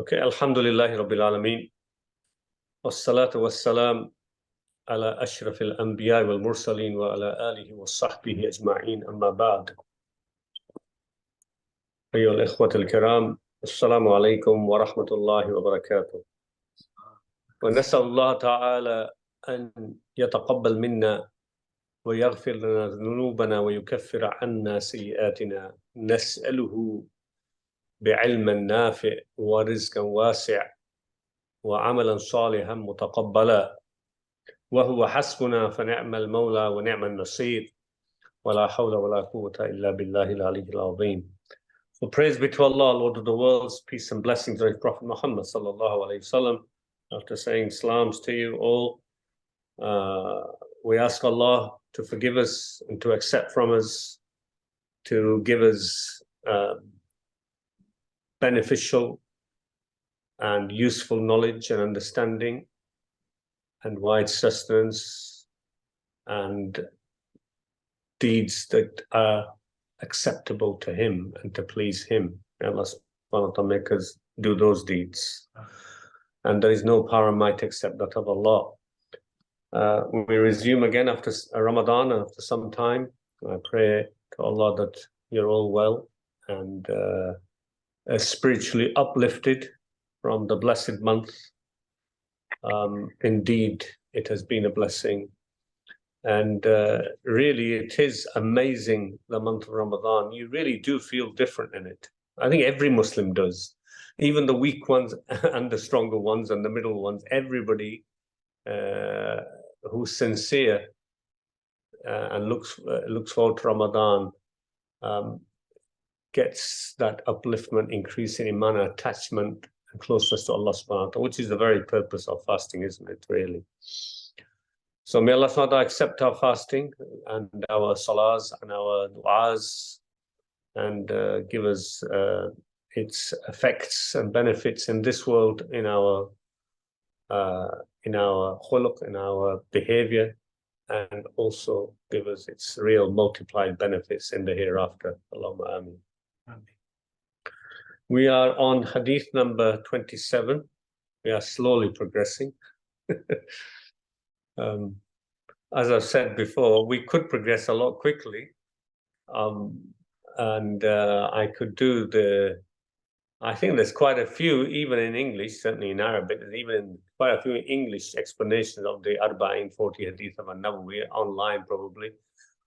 Okay, Alhamdulillahi Rabbil Alameen. Wassalatu wassalam ala ashrafil anbiya wal mursaleen wa ala alihi wa sahbihi ajma'een amma ba'd. Ayyuhal ikhwatul kiram, assalamu alaikum wa rahmatullahi wa barakatuh. Wa nas'alullah ta'ala an yataqabbal minna wa yaghfir lana dhunubana wa yukaffir 'anna sayyi'atina. Nas'aluhu بعلم نافع ورزقا واسع وعملا صالحا متقبلا وهو حسبنا فنعم المولى ونعم النصير ولا حول ولا قوة إلا بالله العلي العظيم. So praise be to Allah, Lord of the worlds, peace and blessings on His Prophet Muhammad sallallahu alaihi wasallam. After saying salams to you all, we ask Allah to forgive us and to accept from us, to give us beneficial and useful knowledge and understanding and wide sustenance and deeds that are acceptable to Him and to please Him. May Allah subhanahu wa ta'ala make us do those deeds. And there is no power and might except that of Allah. We resume again after Ramadan, after some time. I pray to Allah that you're all well and spiritually uplifted from the blessed month. Indeed, it has been a blessing. And really, it is amazing, the month of Ramadan. You really do feel different in it. I think every Muslim does. Even the weak ones and the stronger ones and the middle ones, everybody who's sincere and looks forward to Ramadan gets that upliftment, increase in iman, attachment, and closeness to Allah subhanahu wa ta'ala, which is the very purpose of fasting, isn't it, really? So may Allah subhanahu wa ta'ala accept our fasting and our salahs and our du'as and give us its effects and benefits in this world, in our khuluq, in our behavior, and also give us its real multiplied benefits in the hereafter. Allahumma ameen. We are on Hadith number 27. We are slowly progressing. As I've said before, we could progress a lot quickly. I could do I think there's quite a few, even in English, certainly in Arabic, there's even quite a few English explanations of the Arba'in 40 Hadith of Nawawi, online probably,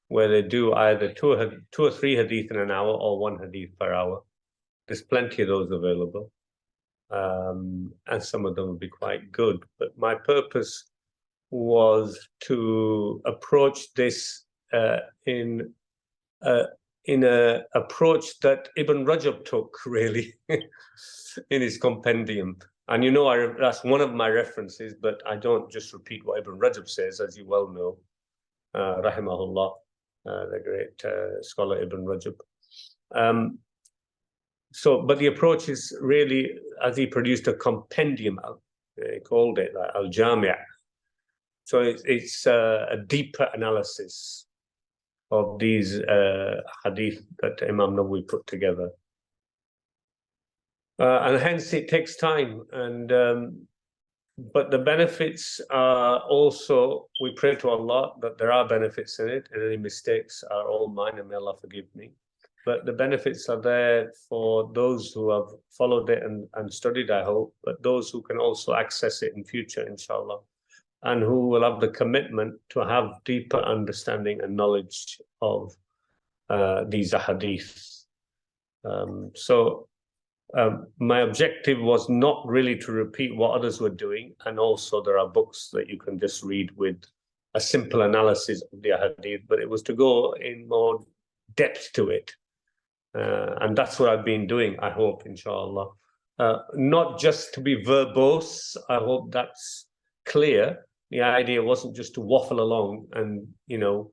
where they do either two or three Hadith in an hour or one Hadith per hour. There's plenty of those available, and some of them will be quite good. But my purpose was to approach this in an approach that Ibn Rajab took, really, in his compendium. And you know, that's one of my references, but I don't just repeat what Ibn Rajab says, as you well know, rahimahullah, the great scholar Ibn Rajab. But the approach is really, as he produced a compendium, he called it Al-Jami'. So it's a deeper analysis of these hadith that Imam Nawawi put together. And hence it takes time. But the benefits are also, we pray to Allah that there are benefits in it, and any mistakes are all mine, and may Allah forgive me. But the benefits are there for those who have followed it and studied, I hope, but those who can also access it in future, inshallah, and who will have the commitment to have deeper understanding and knowledge of these ahadith. My objective was not really to repeat what others were doing, and also there are books that you can just read with a simple analysis of the ahadith, but it was to go in more depth to it. And that's what I've been doing, I hope, inshallah. Not just to be verbose, I hope that's clear. The idea wasn't just to waffle along and, you know,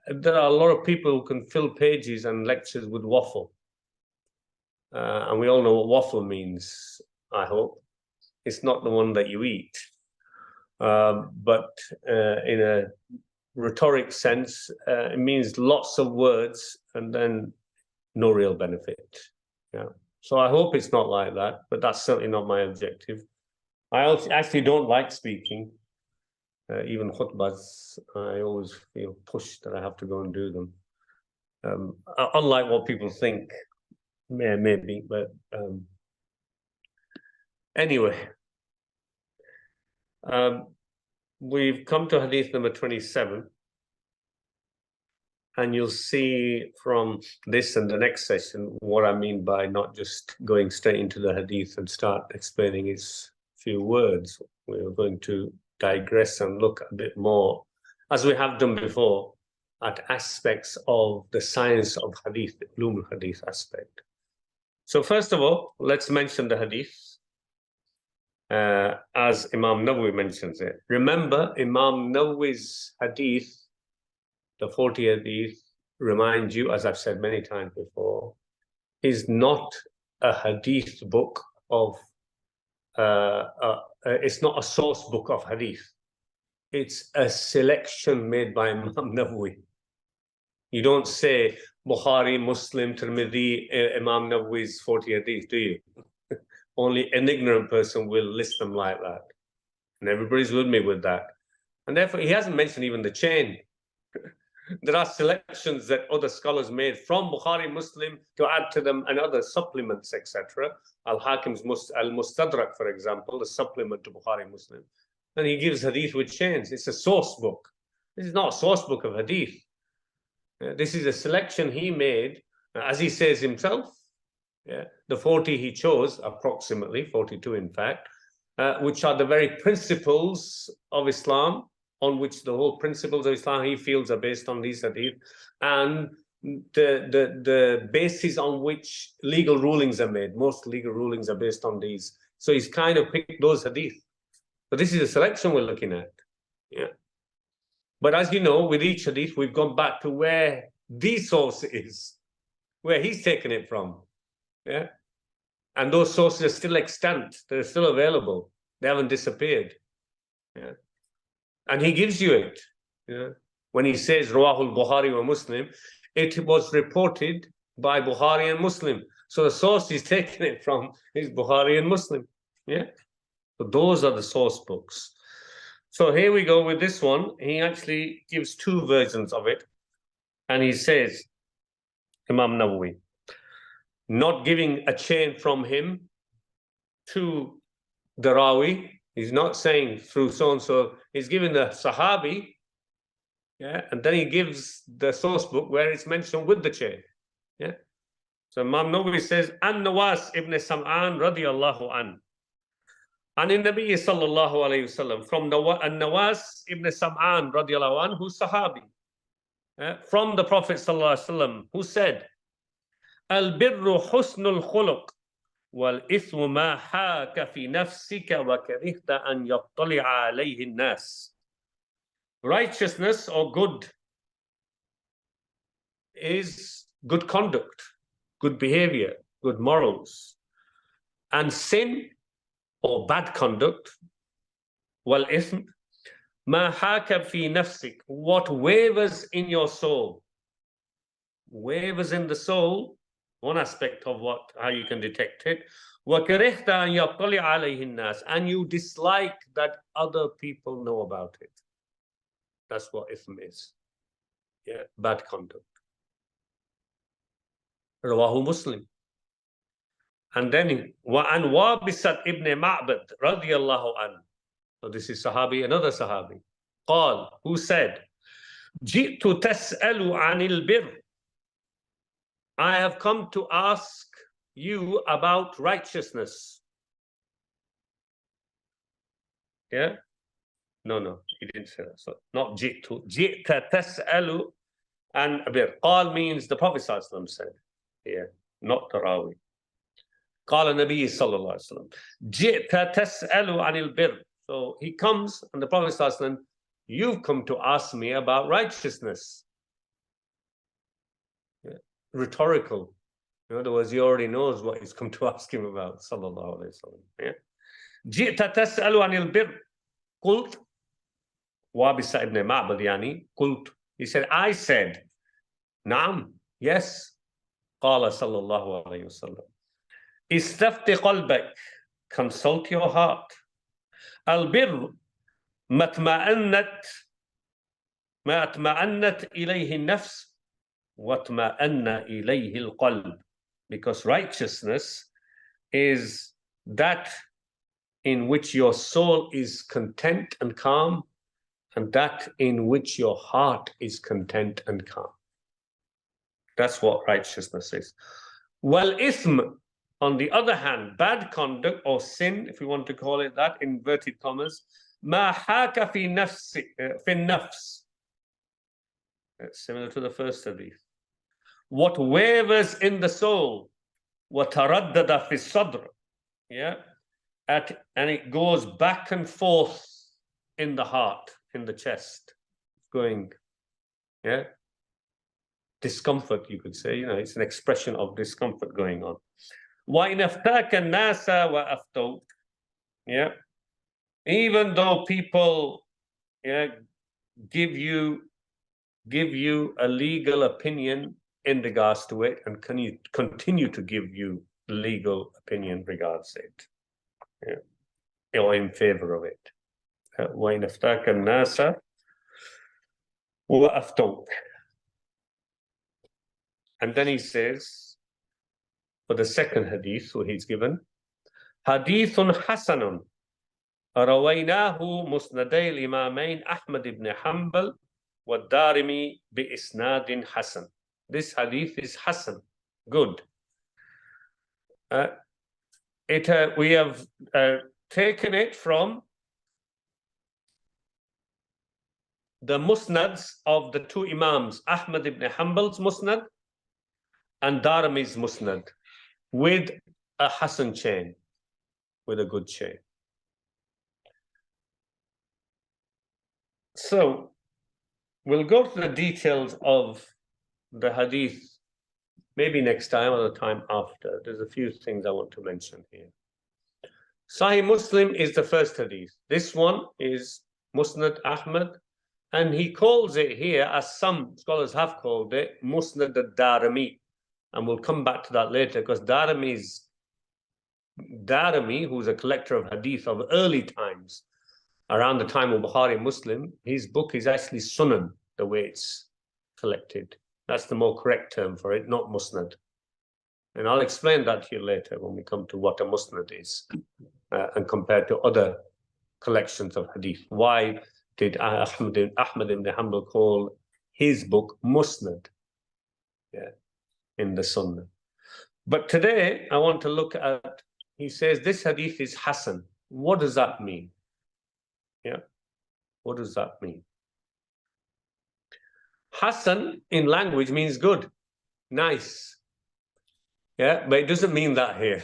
there are a lot of people who can fill pages and lectures with waffle. And we all know what waffle means, I hope. It's not the one that you eat. But in a rhetoric sense, it means lots of words and then no real benefit. Yeah. So I hope it's not like that, but that's certainly not my objective. I also actually don't like speaking. Even khutbahs, I always feel pushed that I have to go and do them. Unlike what people think, maybe, but anyway. We've come to Hadith number 27. And you'll see from this and the next session what I mean by not just going straight into the Hadith and start explaining its few words. We're going to digress and look a bit more, as we have done before, at aspects of the science of Hadith, the ulum al-Hadith aspect. So first of all, let's mention the Hadith as Imam Nawawi mentions it. Remember, Imam Nawawi's Hadith, the 40 Hadith, remind you, as I've said many times before, is not a Hadith book of, it's not a source book of Hadith. It's a selection made by Imam Nawawi. You don't say Bukhari, Muslim, Tirmidhi, Imam Nawawi's 40 Hadith, do you? Only an ignorant person will list them like that. And everybody's with me with that. And therefore, he hasn't mentioned even the chain. There are selections that other scholars made from Bukhari, Muslim to add to them and other supplements, etc. Al-Hakim's Al-Mustadrak, for example, the supplement to Bukhari, Muslim. And he gives Hadith with chains. It's a source book. This is not a source book of Hadith. This is a selection he made, as he says himself. The 40 he chose, approximately 42 in fact, which are the very principles of Islam, on which the whole principles of Islam he feels are based on these hadith, and the basis on which legal rulings are made. Most legal rulings are based on these. So he's kind of picked those hadith. But this is a selection we're looking at. But as you know, with each hadith, we've gone back to where the source is, where he's taken it from. And those sources are still extant. They're still available. They haven't disappeared. And he gives you it. When he says Rawahul Bukhari wa Muslim, it was reported by Bukhari and Muslim. So the source he's taken it from is Bukhari and Muslim. So those are the source books. So here we go with this one. He actually gives two versions of it. And he says, Imam Nawawi, not giving a chain from him to the Rawi. He's not saying through so-and-so. He's giving the Sahabi, and then he gives the source book where it's mentioned with the chain. So Imam Nawawi says, An-Nawas ibn Sam'an radiyallahu an. And in Nabi sallallahu alayhi wasallam, from An-Nawas ibn Sam'an radiyallahu an, who's Sahabi, from the Prophet sallallahu alayhi wasallam, who said, Al-birru husnul khuluq wal-ithmu ma haka fi nafsika wa karihta an yattali'a alayhi an-nas. Righteousness or good is good conduct, good behavior, good morals. And sin or bad conduct, wal-ithm ma haka fi nafsik, what wavers in your soul. Wavers in the soul, one aspect of how you can detect it. وَكَرِهْتَ أَنْ يَطَّلِعَ عَلَيْهِ النَّاسِ, and you dislike that other people know about it. That's what ithm is. Bad conduct. Rawahu Muslim. And then وَأَنْ وَابِسَتْ ibn Ma'bad radiyallahu an. So this is Sahabi, another Sahabi. قال, who said, جِئْتُ تَسْأَلُ عَنِ الْبِرِّ, I have come to ask you about righteousness. No, he didn't say that. So not ji'tu. Ji'ta tas'alu an bir. Qal means the Prophet ﷺ said. Not the Rawi. Qala Nabi sallallahu alayhi wa sallam. Ji'ta tas'alu anil bir. So he comes and the Prophet ﷺ, you've come to ask me about righteousness. Rhetorical. In other words, he already knows what he's come to ask him about. Sallallahu alayhi wa sallam. Ji'ta tas'alu anil bir. Qult. Wabisa ibn Ma'bad yani. Qult. He said, I said, Naam, yes. Qala sallallahu alayhi wa sallam. استفتِ قلبك, consult your heart. البر ما اطمأنت إليه النفس واطمأن إليه القلب. Because righteousness is that in which your soul is content and calm, and that in which your heart is content and calm. That's what righteousness is. Wal ithm, on the other hand, bad conduct or sin, if we want to call it that, inverted commas, ma haka fi nafs. That's similar to the first hadith. What wavers in the soul, what taraddada fi sadr, yeah, and it goes back and forth in the heart, in the chest, going, yeah, discomfort, you could say, it's an expression of discomfort going on. وَإِنْ أَفْتَاكَ النَّاسَ وَأَفْتَوْكَ, yeah, even though people, yeah, give you a legal opinion in regards to it, and can you continue to give you legal opinion regards it, yeah, or in favor of it. وَإِنْ أَفْتَاكَ النَّاسَ وَأَفْتَوْكَ. And then he says, for the second hadith who he's given, Hadithun Hasanun رويناه مسندي الإمامين أحمد بن حنبل والدارمي بإسناد حسن. This hadith is Hasan, good. We have taken it from the musnads of the two Imams, Ahmad ibn Hanbal's musnad and Darimi's musnad, with a Hasan chain, with a good chain. So we'll go to the details of the hadith maybe next time or the time after. There's a few things I want to mention here. Sahih Muslim is the first hadith. This one is Musnad Ahmad, and he calls it here, as some scholars have called it, Musnad al-Darimi. And we'll come back to that later, because Darimi, who's a collector of hadith of early times, around the time of Bukhari and Muslim, his book is actually Sunan, the way it's collected. That's the more correct term for it, not Musnad. And I'll explain that to you later when we come to what a Musnad is, and compared to other collections of hadith. Why did Ahmad ibn Hanbal call his book Musnad, yeah, in the Sunnah? But today I want to look at, he says this hadith is Hasan. What does that mean? Yeah, what does that mean? Hasan in language means good, nice. Yeah, but it doesn't mean that here.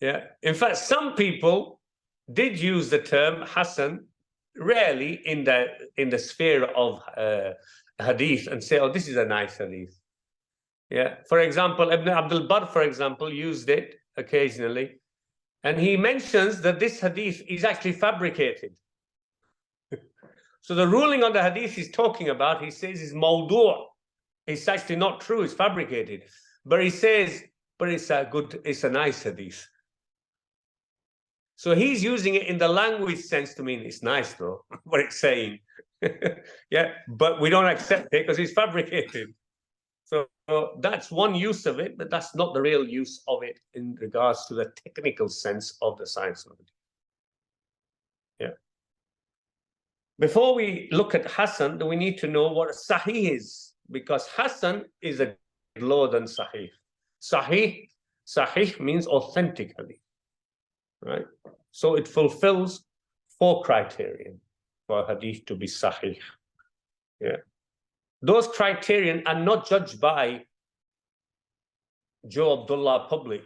Yeah, in fact, some people did use the term Hasan rarely in the sphere of hadith and say, oh, this is a nice hadith. Yeah, for example, Ibn Abdul Barr, for example, used it occasionally, and he mentions that this hadith is actually fabricated. So the ruling on the hadith he's talking about, he says, is mawdu'. It's actually not true, it's fabricated. But he says, but it's a nice hadith. So he's using it in the language sense to mean it's nice, though, what it's saying. Yeah, but we don't accept it because it's fabricated. So that's one use of it, but that's not the real use of it in regards to the technical sense of the science of it. Yeah. Before we look at Hasan, we need to know what Sahih is, because Hasan is a lower than Sahih. Sahih means authentic hadith, right? So it fulfills 4 criteria for hadith to be Sahih. Yeah. Those criterion are not judged by Joe Abdullah Public,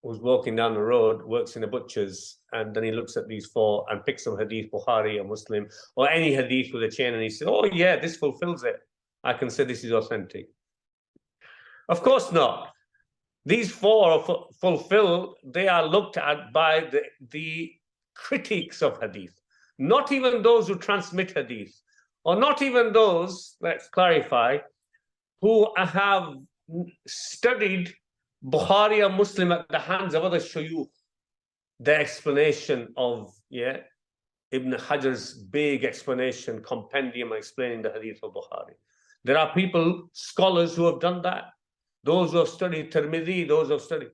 who's walking down the road, works in a butcher's, and then he looks at these 4 and picks some hadith, Bukhari or Muslim, or any hadith with a chain, and he says, oh yeah, this fulfills it. I can say this is authentic. Of course not. These 4 are fulfilled, they are looked at by the critics of hadith, not even those who transmit hadith, or not even those, let's clarify, who have studied Bukhari or Muslim at the hands of other shuyukh, the explanation of Ibn Hajar's big explanation, compendium explaining the Hadith of Bukhari. There are people, scholars who have done that. Those who have studied Tirmidhi, those who have studied,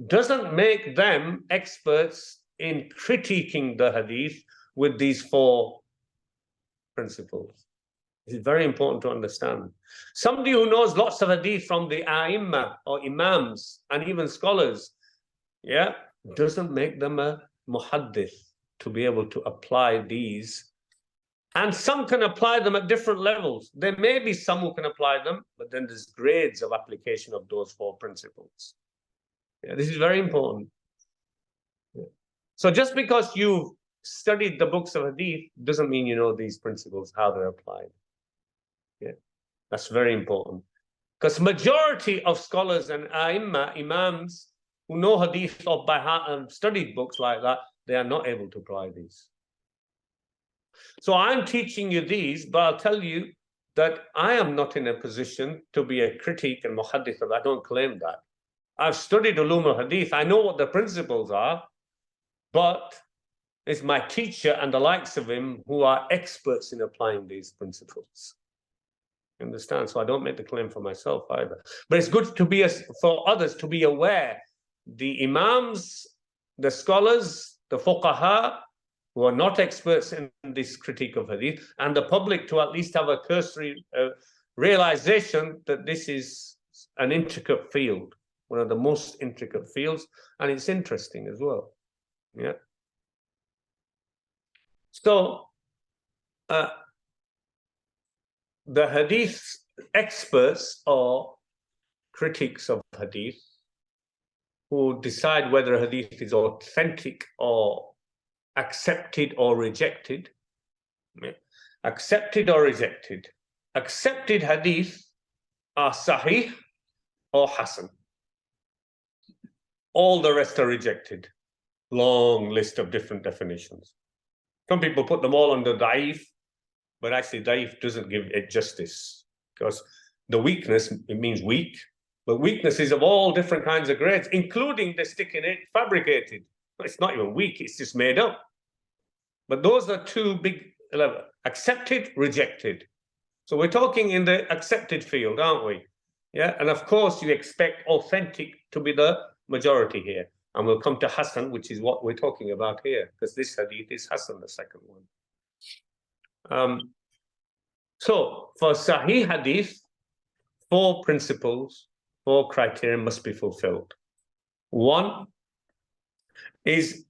doesn't make them experts in critiquing the Hadith with these four principles. It's very important to understand. Somebody who knows lots of Hadith from the A'imma or Imams and even scholars, doesn't make them a muhaddith to be able to apply these. And some can apply them at different levels. There may be some who can apply them, but then there's grades of application of those four principles. This is very important. So just because you've studied the books of Hadith doesn't mean you know these principles, how they're applied. That's very important. Because majority of scholars and Imams who know Hadith off by heart and studied books like that, they are not able to apply these. So I'm teaching you these, but I'll tell you that I am not in a position to be a critique and muhaddith. I don't claim that. I've studied ulum al-hadith. I know what the principles are, but it's my teacher and the likes of him who are experts in applying these principles. You understand? So I don't make the claim for myself either. But it's good to be for others to be aware. The Imams, the scholars, the fuqaha, who are not experts in this critique of hadith, and the public to at least have a cursory realization that this is an intricate field, one of the most intricate fields, and it's interesting as well. So the hadith experts or critics of hadith who decide whether a hadith is authentic or accepted or rejected. Accepted or rejected. Accepted hadith are sahih or hasan. All the rest are rejected. Long list of different definitions. Some people put them all under da'if, but actually da'if doesn't give it justice, because the weakness, it means weak, but weakness is of all different kinds of grades, including they stick in it fabricated. It's not even weak, it's just made up. But those are two big levels: accepted, rejected. So we're talking in the accepted field, aren't we? And of course you expect authentic to be the majority here. And we'll come to Hasan, which is what we're talking about here, because this hadith is Hasan, the second one. So for Sahih hadith, 4 principles, 4 criteria must be fulfilled. One is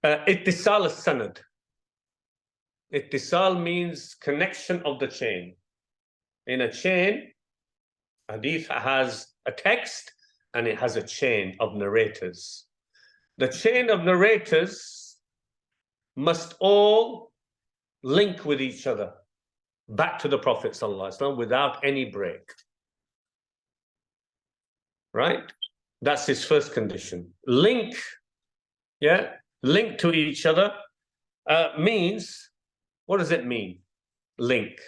ittisal al-sanad. Ittisal means connection of the chain. In a chain, hadith has a text and it has a chain of narrators. The chain of narrators must all link with each other back to the Prophet ﷺ without any break. Right? That's his first condition. Link, link to each other means, what does it mean? Link.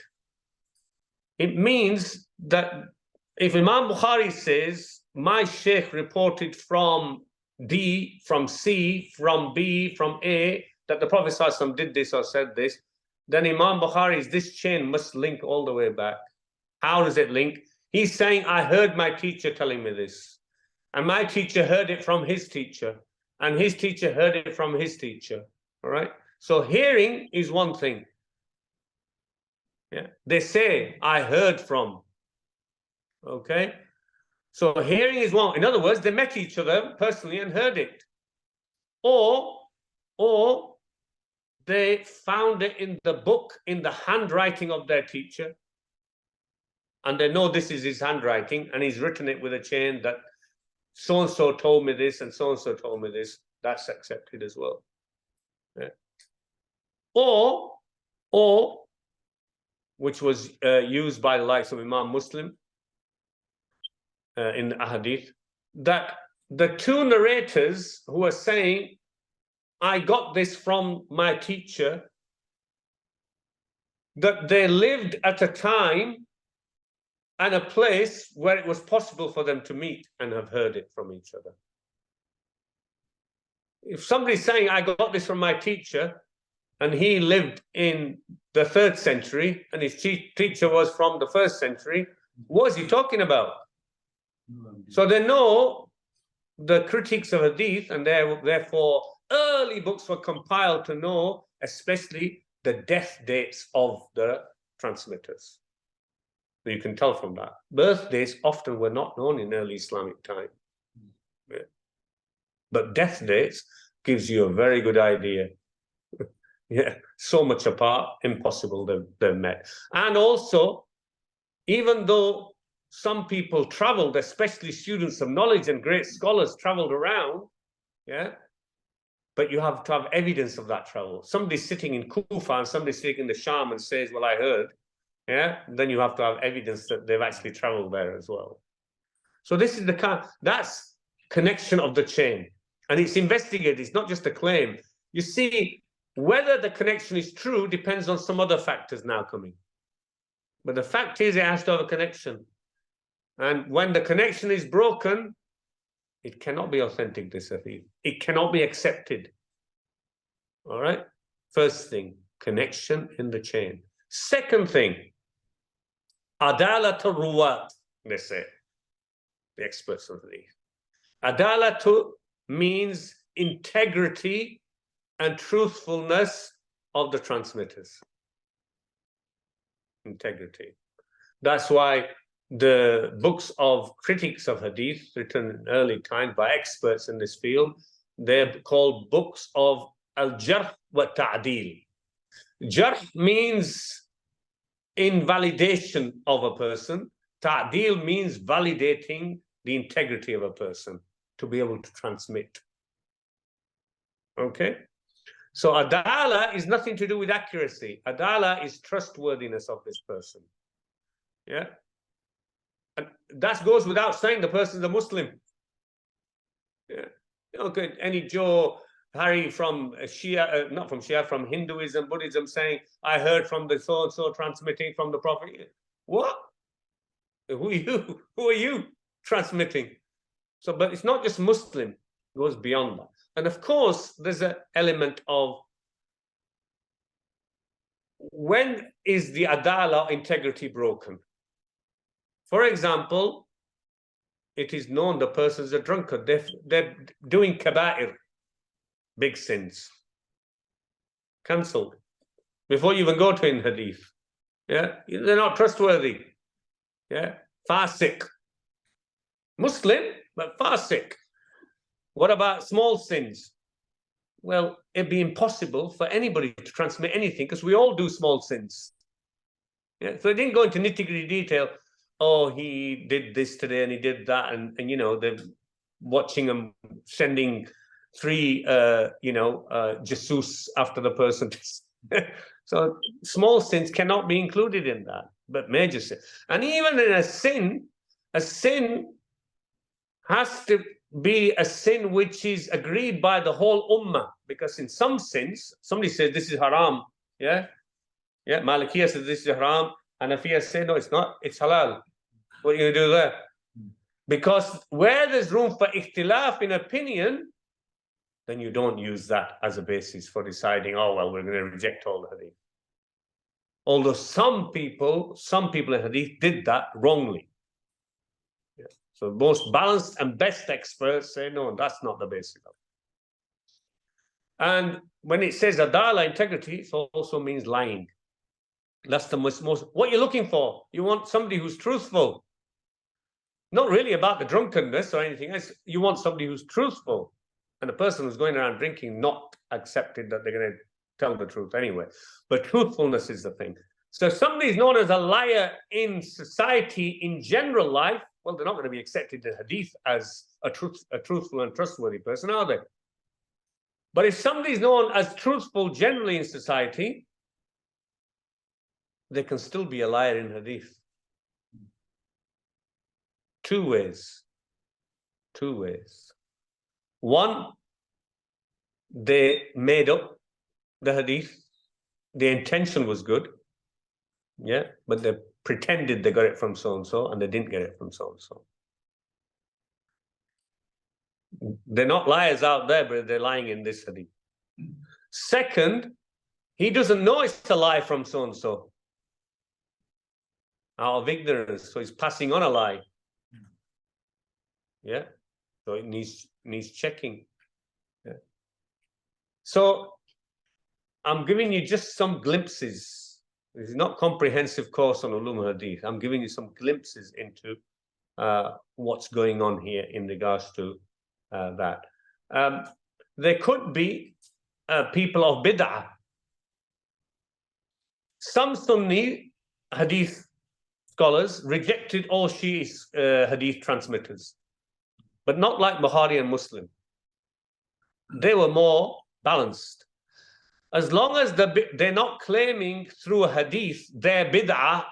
It means that if Imam Bukhari says, my Shaykh reported from D, from C, from B, from A, that the Prophet ﷺ did this or said this, then Imam Bukhari's this chain must link all the way back. How does it link? He's saying, I heard my teacher telling me this, and my teacher heard it from his teacher, and his teacher heard it from his teacher. All right? So hearing is one thing. They say, I heard from. Okay? So hearing is one. In other words, they met each other personally and heard it. Or they found it in the book, in the handwriting of their teacher, and they know this is his handwriting, and he's written it with a chain that so-and-so told me this and so-and-so told me this. That's accepted as well. Or which was used by the likes of Imam Muslim in the Hadith, that the 2 narrators who are saying, I got this from my teacher, that they lived at a time and a place where it was possible for them to meet and have heard it from each other. If somebody's saying, I got this from my teacher, and he lived in the 3rd century, and his teacher was from the 1st century, what is he talking about? So they know the critics of Hadith, and therefore early books were compiled to know, especially the death dates of the transmitters. So you can tell from that. Birthdays often were not known in early Islamic time. Yeah. But death dates gives you a very good idea. Yeah, so much apart, impossible they've met. And also, even though some people traveled, especially students of knowledge and great scholars traveled around, yeah, but you have to have evidence of that travel. Somebody's sitting in Kufa and somebody's sitting in the Sham and says, well, I heard, yeah, then you have to have evidence that they've actually traveled there as well. So this is that's connection of the chain. And it's investigated, it's not just a claim. You see, whether the connection is true depends on some other factors now coming. But the fact is, it has to have a connection. And when the connection is broken, it cannot be authentic, this hadith. It cannot be accepted. All right? First thing, connection in the chain. Second thing, adalat ruwat, they say, the experts of hadith. Adalatu means integrity and truthfulness of the transmitters. Integrity. That's why the books of critics of hadith written in early times by experts in this field, they're called books of al-jarh wa ta'dil. Jarh means invalidation of a person. Ta'dil means validating the integrity of a person to be able to transmit. Okay? So adala is nothing to do with accuracy. Adala is trustworthiness of this person. Yeah? And that goes without saying the person's a Muslim. Yeah. Okay, any Joe, Harry from Shia, not from Shia, from Hinduism, Buddhism saying, I heard from the so-and-so transmitting from the Prophet. What? Who are you? Who are you transmitting? So, but it's not just Muslim, it goes beyond that. And of course, there's an element of when is the adala integrity broken? For example, it is known the person's a drunkard. They're doing kaba'ir, big sins. Cancelled. Before you even go to in hadith. Yeah, they're not trustworthy. Yeah, fasiq. Muslim, but fasiq. What about small sins? Well, it'd be impossible for anybody to transmit anything because we all do small sins. Yeah, so it didn't go into nitty-gritty detail. Oh, he did this today and he did that, and you know, they're watching them sending 3 jasus after the person. So small sins cannot be included in that, but major sin. And even in a sin has to be a sin which is agreed by the whole ummah, because in some sins, somebody says this is haram, yeah, Malikiya says this is haram, Hanafiya say no, it's not, it's halal. What are you going to do there? Because where there's room for ikhtilaf in opinion, then you don't use that as a basis for deciding, oh, well, we're going to reject all the hadith. Although some people in hadith did that wrongly. Yeah. So most balanced and best experts say, no, that's not the basis of it. And when it says adala, integrity, it also means lying. That's the most, what you're looking for. You want somebody who's truthful. Not really about the drunkenness or anything else. You want somebody who's truthful. And a person who's going around drinking, not accepted that they're going to tell the truth anyway. But truthfulness is the thing. So if somebody is known as a liar in society, in general life, well, they're not going to be accepted in hadith as a truthful and trustworthy person, are they? But if somebody is known as truthful generally in society, they can still be a liar in hadith. 2 ways. 2 ways. One, they made up the hadith. The intention was good, yeah, but they pretended they got it from so-and-so and they didn't get it from so-and-so. They're not liars out there, but they're lying in this hadith. Second, he doesn't know it's a lie from so-and-so out of ignorance, so he's passing on a lie. Yeah, so it needs checking. Yeah. So I'm giving you just some glimpses. This is not comprehensive course on Ulum Hadith. I'm giving you some glimpses into what's going on here in regards to that. There could be people of bid'ah. Some Sunni Hadith scholars rejected all Shi'i Hadith transmitters, but not like Bukhari and Muslim. They were more balanced. As long as they're not claiming through a hadith their bid'ah,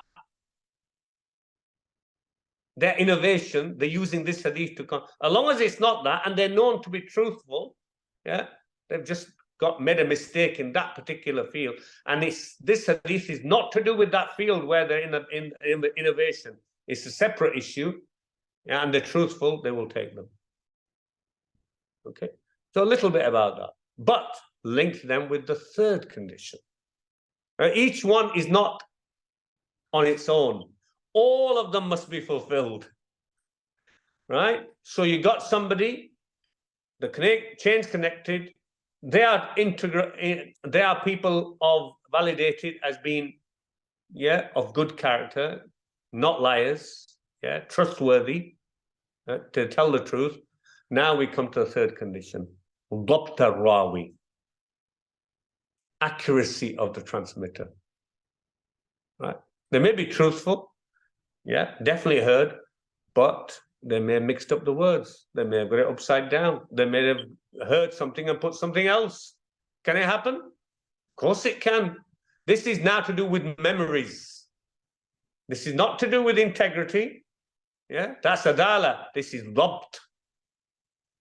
their innovation, they're using this hadith to come. As long as it's not that, and they're known to be truthful, yeah, they've just made a mistake in that particular field. And this hadith is not to do with that field where they're in innovation. It's a separate issue, yeah, and they're truthful, they will take them. Okay, so a little bit about that, but link them with the third condition. Each one is not on its own. All of them must be fulfilled, right? So you got somebody, the chain's connected, they are integral, they are people of validated as being, yeah, of good character, not liars, yeah, trustworthy, to tell the truth. Now we come to the third condition, ضبط الراوي, accuracy of the transmitter, right? They may be truthful, yeah, definitely heard, but they may have mixed up the words. They may have got it upside down. They may have heard something and put something else. Can it happen? Of course it can. This is now to do with memories. This is not to do with integrity. Yeah, that's adala. This is dhabt.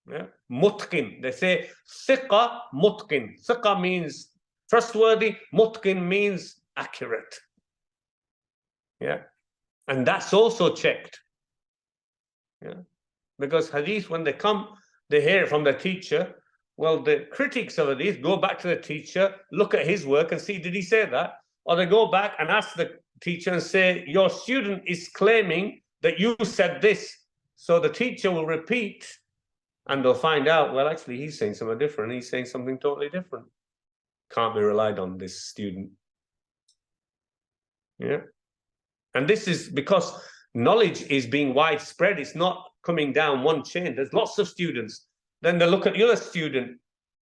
Yeah, mutqin. They say thiqa mutqin. Thiqa means trustworthy. Mutqin means accurate. Yeah, and that's also checked. Yeah, because hadith, when they come, they hear it from the teacher. Well, the critics of hadith go back to the teacher, look at his work and see, did he say that? Or they go back and ask the teacher and say, your student is claiming that you said this. So the teacher will repeat and they'll find out, well, actually, he's saying something different. He's saying something totally different. Can't be relied on, this student. Yeah. And this is because knowledge is being widespread. It's not coming down one chain. There's lots of students. Then they look at the other student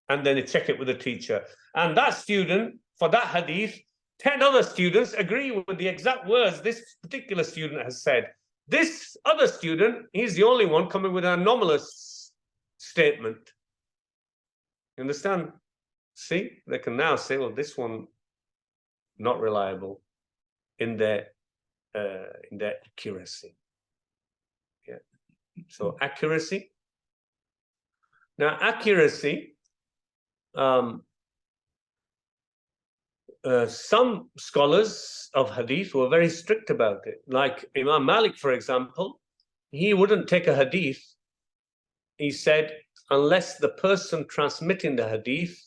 and then they check it with the teacher. And that student, for that hadith, 10 other students agree with the exact words this particular student has said. This other student, he's the only one coming with an anomalous statement. You understand? See, they can now say, well, this one, not reliable in their accuracy. Yeah. So accuracy. Now, accuracy, some scholars of hadith were very strict about it. Like Imam Malik, for example, he wouldn't take a hadith, he said, unless the person transmitting the hadith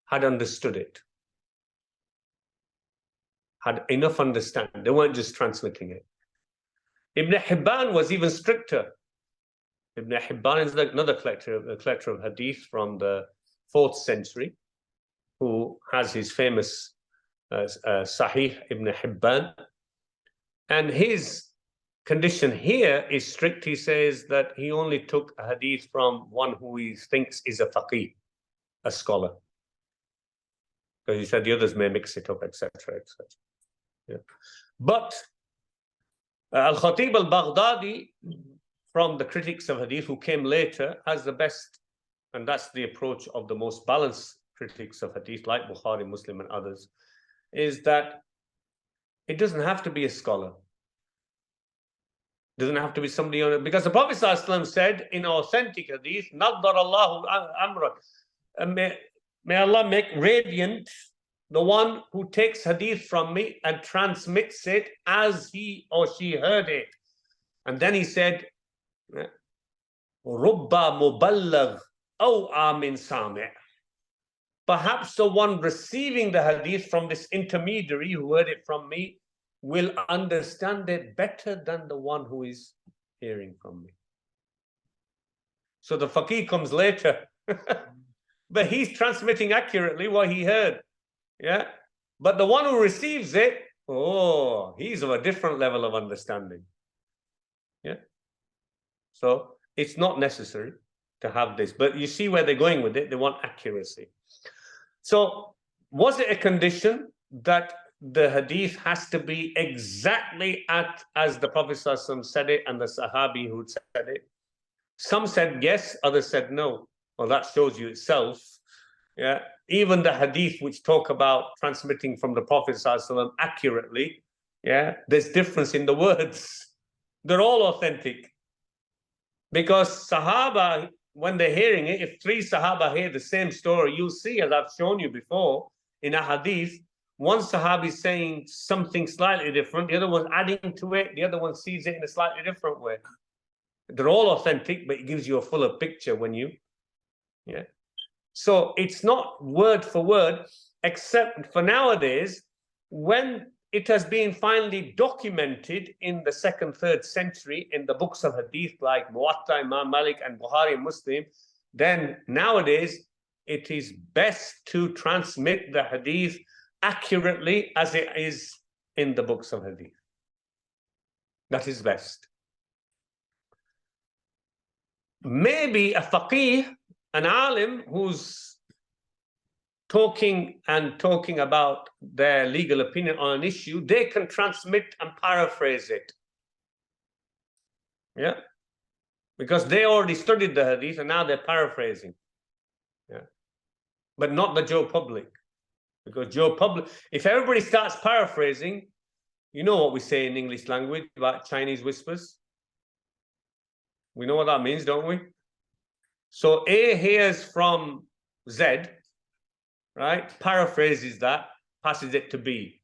had understood it, had enough understanding. They weren't just transmitting it. Ibn Hibban was even stricter. Ibn Hibban is another collector of hadith from the 4th century, who has his famous Sahih Ibn Hibban. And his condition here is strict. He says that he only took a hadith from one who he thinks is a faqih, a scholar. Because he said the others may mix it up, etc., etc. Yeah. But Al-Khatib al-Baghdadi, from the critics of hadith who came later, has the best, and that's the approach of the most balanced critics of hadith, like Bukhari, Muslim, and others, is that it doesn't have to be a scholar. It doesn't have to be somebody on it, because the Prophet ﷺ said in authentic hadith, Naddar Allahu amrak, may Allah make radiant the one who takes hadith from me and transmits it as he or she heard it. And then he said, Rubba muballigh aw min sami'. Perhaps the one receiving the hadith from this intermediary who heard it from me will understand it better than the one who is hearing from me. So the faqih comes later, but he's transmitting accurately what he heard. Yeah. But the one who receives it, oh, he's of a different level of understanding. Yeah. So it's not necessary to have this, but you see where they're going with it. They want accuracy. So was it a condition that the hadith has to be exactly as the Prophet ﷺ said it and the Sahabi who said it? Some said yes, others said no. Well, that shows you itself. Yeah. Even the hadith which talk about transmitting from the Prophet ﷺ accurately, yeah, there's difference in the words. They're all authentic. Because Sahaba, when they're hearing it, if 3 Sahaba hear the same story, you'll see, as I've shown you before, in a hadith, one Sahabi is saying something slightly different, the other one's adding to it, the other one sees it in a slightly different way. They're all authentic, but it gives you a fuller picture when you, yeah. So it's not word for word, except for nowadays, when it has been finally documented in the 2nd, 3rd century in the books of hadith like Muwatta, Imam Malik and Bukhari and Muslim, then nowadays it is best to transmit the hadith accurately as it is in the books of hadith. That is best. Maybe a faqih, an alim who's talking about their legal opinion on an issue, they can transmit and paraphrase it. Yeah. Because they already studied the hadith and now they're paraphrasing. Yeah. But not the Joe public. Because Joe public, if everybody starts paraphrasing, you know what we say in English language about Chinese whispers? We know what that means, don't we? So A hears from Z, right? Paraphrases that, passes it to B.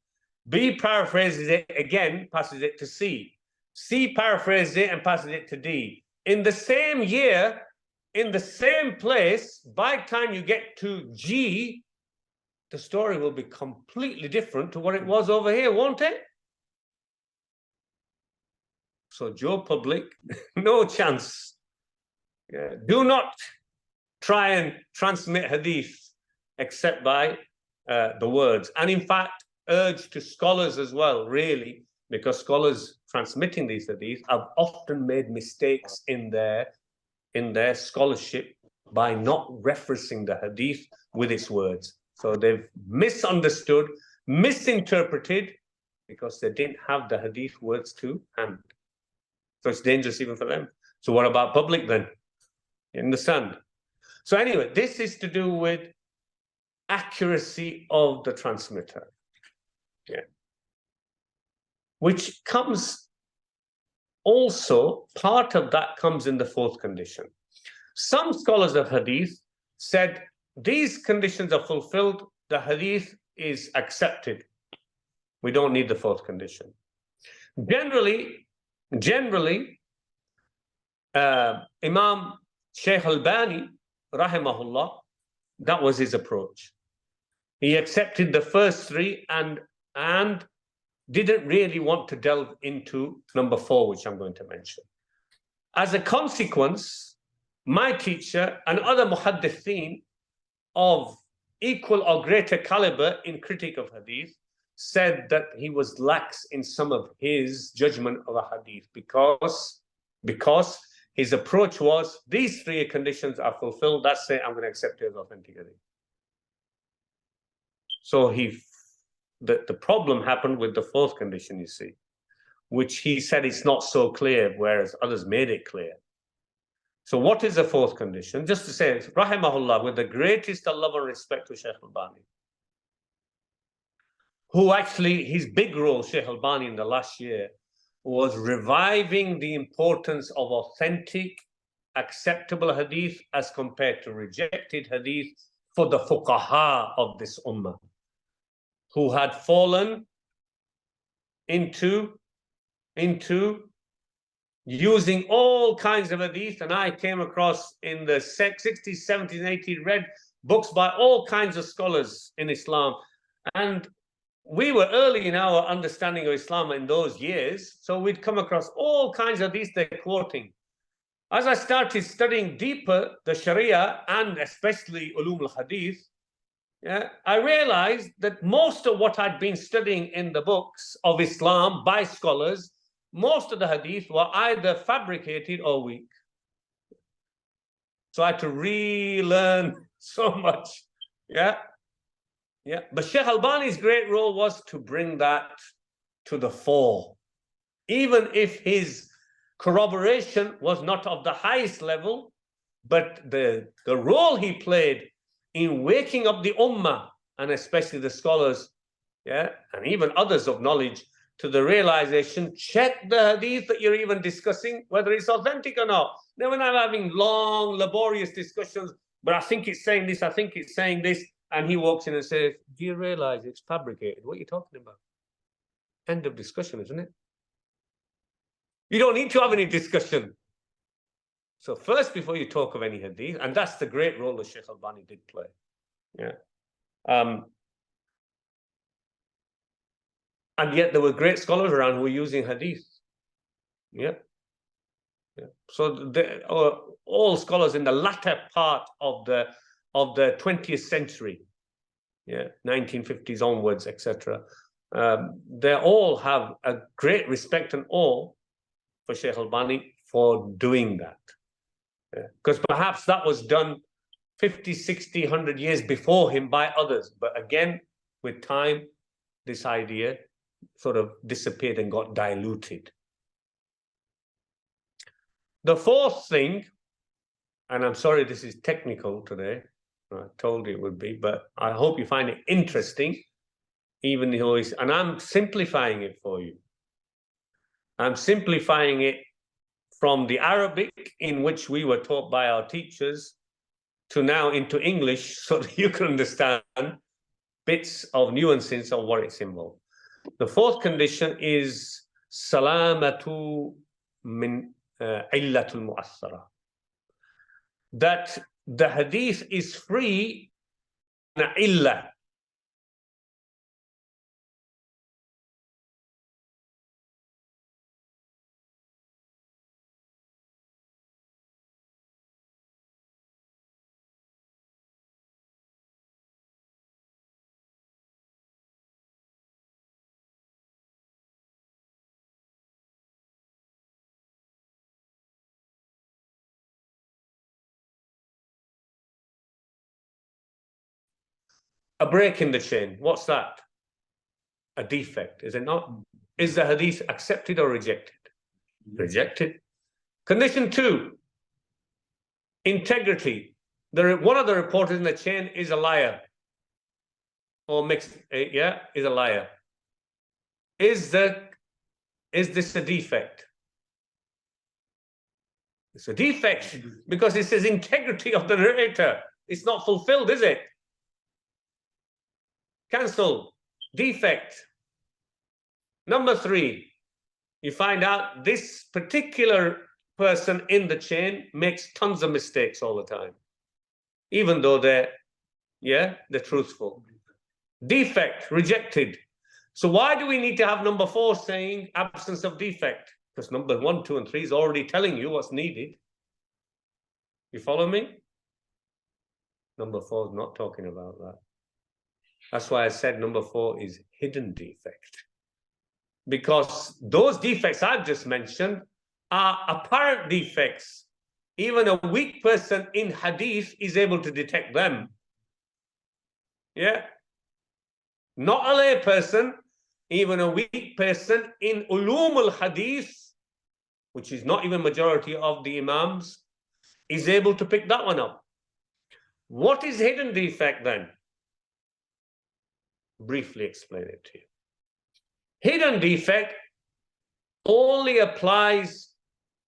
B paraphrases it again, passes it to C. C paraphrases it and passes it to D. In the same year, in the same place, by the time you get to G, the story will be completely different to what it was over here, won't it? So Joe public, no chance. Yeah. Do not try and transmit hadith except by the words. And in fact, urge to scholars as well, really, because scholars transmitting these hadith have often made mistakes in their scholarship by not referencing the hadith with its words. So they've misunderstood, misinterpreted, because they didn't have the hadith words to hand. So it's dangerous even for them. So what about public then? You understand? So anyway, this is to do with accuracy of the transmitter. Yeah. Which comes also, part of that comes in the 4th condition. Some scholars of hadith said these conditions are fulfilled, the hadith is accepted. We don't need the 4th condition. Generally, Imam Shaykh Albani, rahimahullah, that was his approach. He accepted the first 3 and didn't really want to delve into number 4, which I'm going to mention. As a consequence, my teacher and other muhaddithin of equal or greater caliber in critique of hadith said that he was lax in some of his judgment of a hadith because his approach was, these 3 conditions are fulfilled, that's it, I'm going to accept it as authentic hadith. So the problem happened with the 4th condition, you see, which he said it's not so clear, whereas others made it clear. So what is the 4th condition? Just to say, rahimahullah, with the greatest love and respect to Shaykh Albani, who actually, his big role, Shaykh Albani, in the last year, was reviving the importance of authentic, acceptable hadith as compared to rejected hadith for the fuqaha of this ummah. who had fallen into using all kinds of hadith, and I came across in the 60s, 70s, and 80s, read books by all kinds of scholars in Islam, and we were early in our understanding of Islam in those years, so we'd come across all kinds of hadith they're quoting. As I started studying deeper the Sharia and especially Ulum al-Hadith, I realized that most of what I'd been studying in the books of Islam by scholars, most of the hadith were either fabricated or weak. So I had to relearn so much. But Sheikh Albani's great role was to bring that to the fore. Even if his corroboration was not of the highest level, but the role he played in waking up the ummah, and especially the scholars, and even others of knowledge, to the realization, check the hadith that you're even discussing, whether it's authentic or not. Then when I'm having long, laborious discussions, but I think it's saying this, I think it's saying this, and he walks in and says, do you realize it's fabricated? What are you talking about? End of discussion, isn't it? You don't need to have any discussion. So first, before you talk of any hadith, and that's the great role that Sheikh Albani did play. And yet there were great scholars around who were using hadith. So all scholars in the latter part of the 20th century, 1950s onwards, etc. They all have a great respect and awe for Sheikh Albani for doing that. Because perhaps that was done 50, 60, 100 years before him by others. But again, with time, this idea sort of disappeared and got diluted. The fourth thing, and I'm sorry this is technical today, I told you it would be, but I hope you find it interesting, even though and I'm simplifying it for you. I'm simplifying it from the Arabic in which we were taught by our teachers to now into English, so that you can understand bits of nuances of what it's involved. The fourth condition is salamatu min illatul mu'assara, that the hadith is free from illah. A break in the chain, what's that? A defect, is it not? Is the hadith accepted or rejected? Rejected. Condition 2, integrity. One of the reporters in the chain is a liar, or mixed, is a liar. Is this a defect? It's a defect because it says integrity of the narrator. It's not fulfilled, is it? Cancel. Defect. Number 3, you find out this particular person in the chain makes tons of mistakes all the time, even though they're truthful. Defect, rejected. So why do we need to have number 4 saying absence of defect? Because number 1, 2, and 3 is already telling you what's needed. You follow me? Number 4 is not talking about that. That's why I said number 4 is hidden defect. Because those defects I've just mentioned are apparent defects. Even a weak person in hadith is able to detect them. Not a lay person, even a weak person in ulum al-hadith, which is not even majority of the imams, is able to pick that one up. What is hidden defect then? Briefly explain it to you. Hidden defect only applies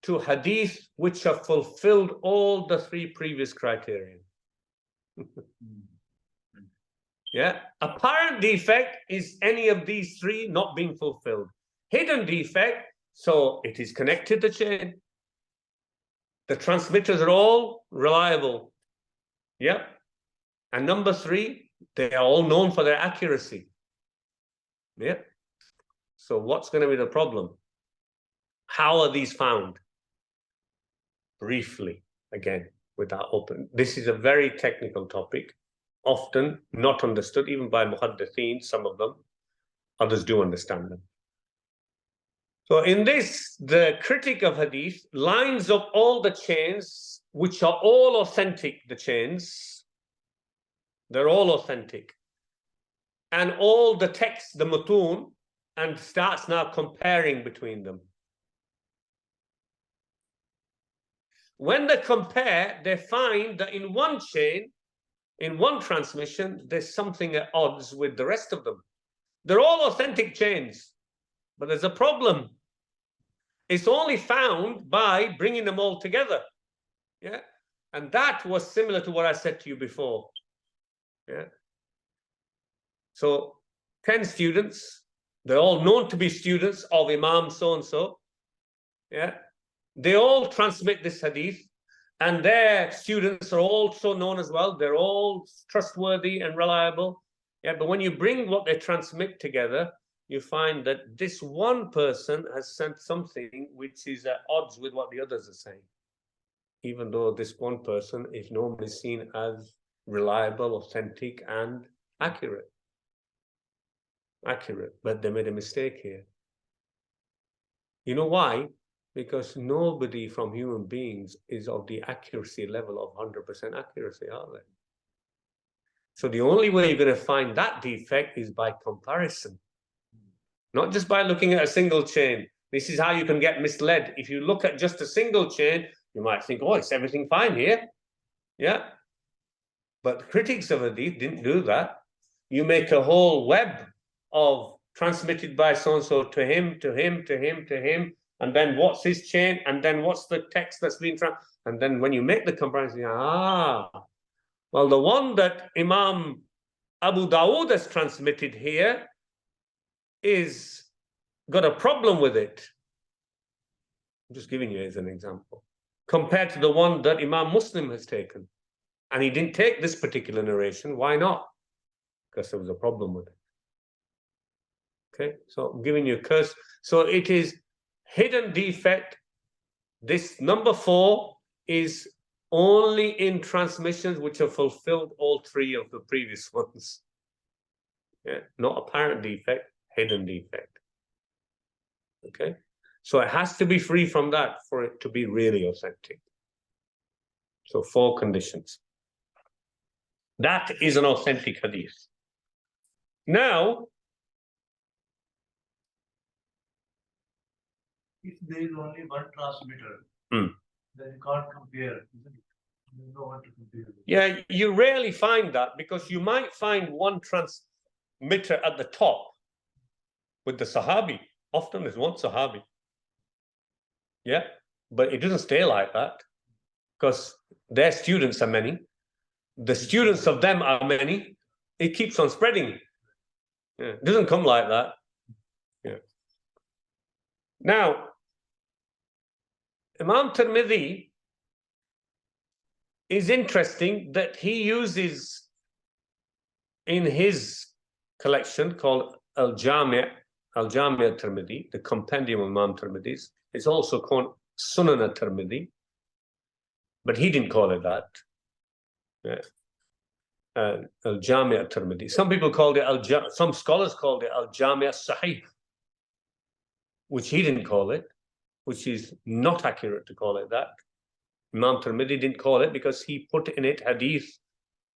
to hadith which have fulfilled all the 3 previous criteria. Yeah. Apparent defect is any of these three not being fulfilled. Hidden defect, so it is connected to the chain. The transmitters are all reliable. Yeah. And number three, they are all known for their accuracy. Yeah. So what's going to be the problem? How are these found? Briefly, again, without open. This is a very technical topic, often not understood, even by muhaddithin, some of them. Others do understand them. So in this, the critic of hadith lines up all the chains, which are all authentic, the chains. They're all authentic. And all the texts, the mutun, and starts now comparing between them. When they compare, they find that in one chain, in one transmission, there's something at odds with the rest of them. They're all authentic chains, but there's a problem. It's only found by bringing them all together. Yeah. And that was similar to what I said to you before. Yeah. So 10 students, they're all known to be students of Imam so-and-so. Yeah. They all transmit this hadith, and their students are also known as well. They're all trustworthy and reliable. Yeah. But when you bring what they transmit together, you find that this one person has sent something which is at odds with what the others are saying, even though this one person is normally seen as reliable, authentic, and accurate. But they made a mistake here. You know why? Because nobody from human beings is of the accuracy level of 100% accuracy, are they? So the only way you're going to find that defect is by comparison. Not just by looking at a single chain. This is how you can get misled. If you look at just a single chain, you might think, oh, it's everything fine here. Yeah. But the critics of hadith didn't do that. You make a whole web of transmitted by so-and-so to him, to him, to him, to him, and then what's his chain, and then what's the text that's been transmitted. And then when you make the comparison, well, the one that Imam Abu Dawood has transmitted here is got a problem with it. I'm just giving you as an example. Compared to the one that Imam Muslim has taken. And he didn't take this particular narration. Why not? Because there was a problem with it. Okay, so I'm giving you a curse. So it is hidden defect. This number 4 is only in transmissions which have fulfilled all 3 of the previous ones. Yeah, not apparent defect, hidden defect. Okay, so it has to be free from that for it to be really authentic. So 4 conditions. That is an authentic hadith. Now, if there is only one transmitter, then you can't compare. There's no one to compare with. Yeah, you rarely find that, because you might find one transmitter at the top with the Sahabi. Often there's one Sahabi. Yeah, but it doesn't stay like that, because their students are many. The students of them are many. It keeps on spreading. Yeah, it doesn't come like that. Yeah. Now, Imam Tirmidhi is interesting that he uses in his collection called Al-Jami' Tirmidhi, the compendium of Imam Tirmidhi's. It's also called Sunan al-Tirmidhi, but he didn't call it that. Yeah. Al-Jami' al-Tirmidhi. Some people called it some scholars called it Al-Jami' al-Sahih, which he didn't call it, which is not accurate to call it that. Imam Tirmidhi didn't call it because he put in it hadith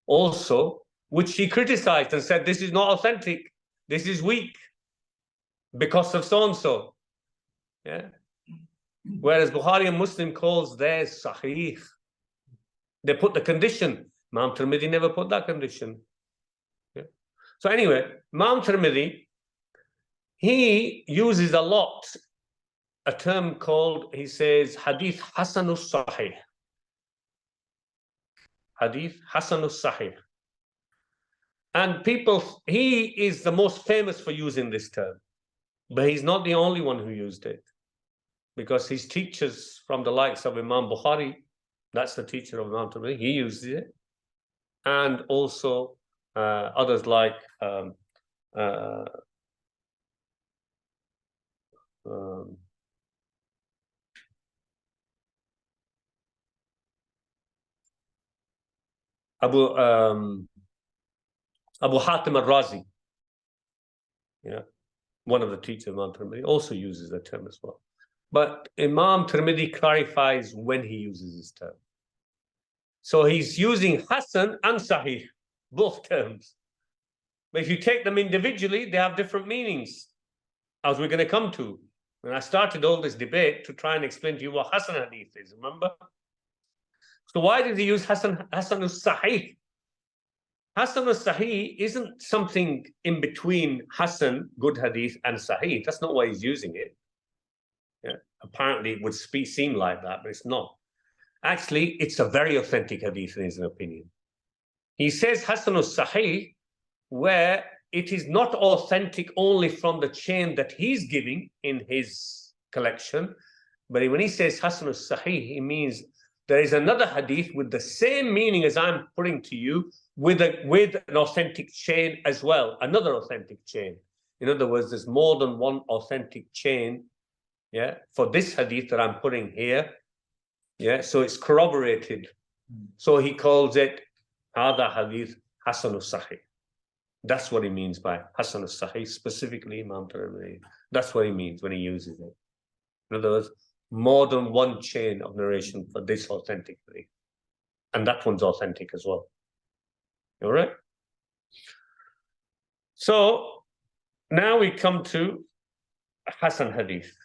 also, which he criticized and said, this is not authentic, this is weak, because of so-and-so. Yeah. Whereas Bukhari and Muslim calls theirs sahih. They put the condition. Imam Tirmidhi never put that condition. Yeah. So anyway, Imam Tirmidhi, he uses a lot a term called, he says, Hadith Hasanus Sahih. Hadith Hasanus Sahih. And people, he is the most famous for using this term, but he's not the only one who used it, because his teachers from the likes of Imam Bukhari, that's the teacher of Imam Tirmidhi, he uses it, and also others like Abu Hatim al-Razi, one of the teachers of Imam Tirmidhi, also uses the term as well. But Imam Tirmidhi clarifies when he uses this term. So he's using Hasan and Sahih, both terms. But if you take them individually, they have different meanings, as we're going to come to. When I started all this debate to try and explain to you what Hasan Hadith is, remember? So why did he use Hasan al-Sahih? Hasan al-Sahih isn't something in between Hasan, good Hadith, and Sahih. That's not why he's using it. Apparently, it would seem like that, but it's not. Actually, it's a very authentic Hadith in his opinion. He says Hasan al-Sahih, where it is not authentic only from the chain that he's giving in his collection, but when he says Hasan al-Sahih, he means there is another hadith with the same meaning as I'm putting to you, with an authentic chain as well, another authentic chain. In other words, there's more than one authentic chain, for this hadith that I'm putting here. So it's corroborated. So he calls it Hada Hadith Hasan al-Sahih. That's what he means by Hasan al-Sahih, specifically Imam Tirmidhi. That's what he means when he uses it. In other words, more than one chain of narration for this authentic hadith. And that one's authentic as well. All right? So now we come to Hasan Hadith.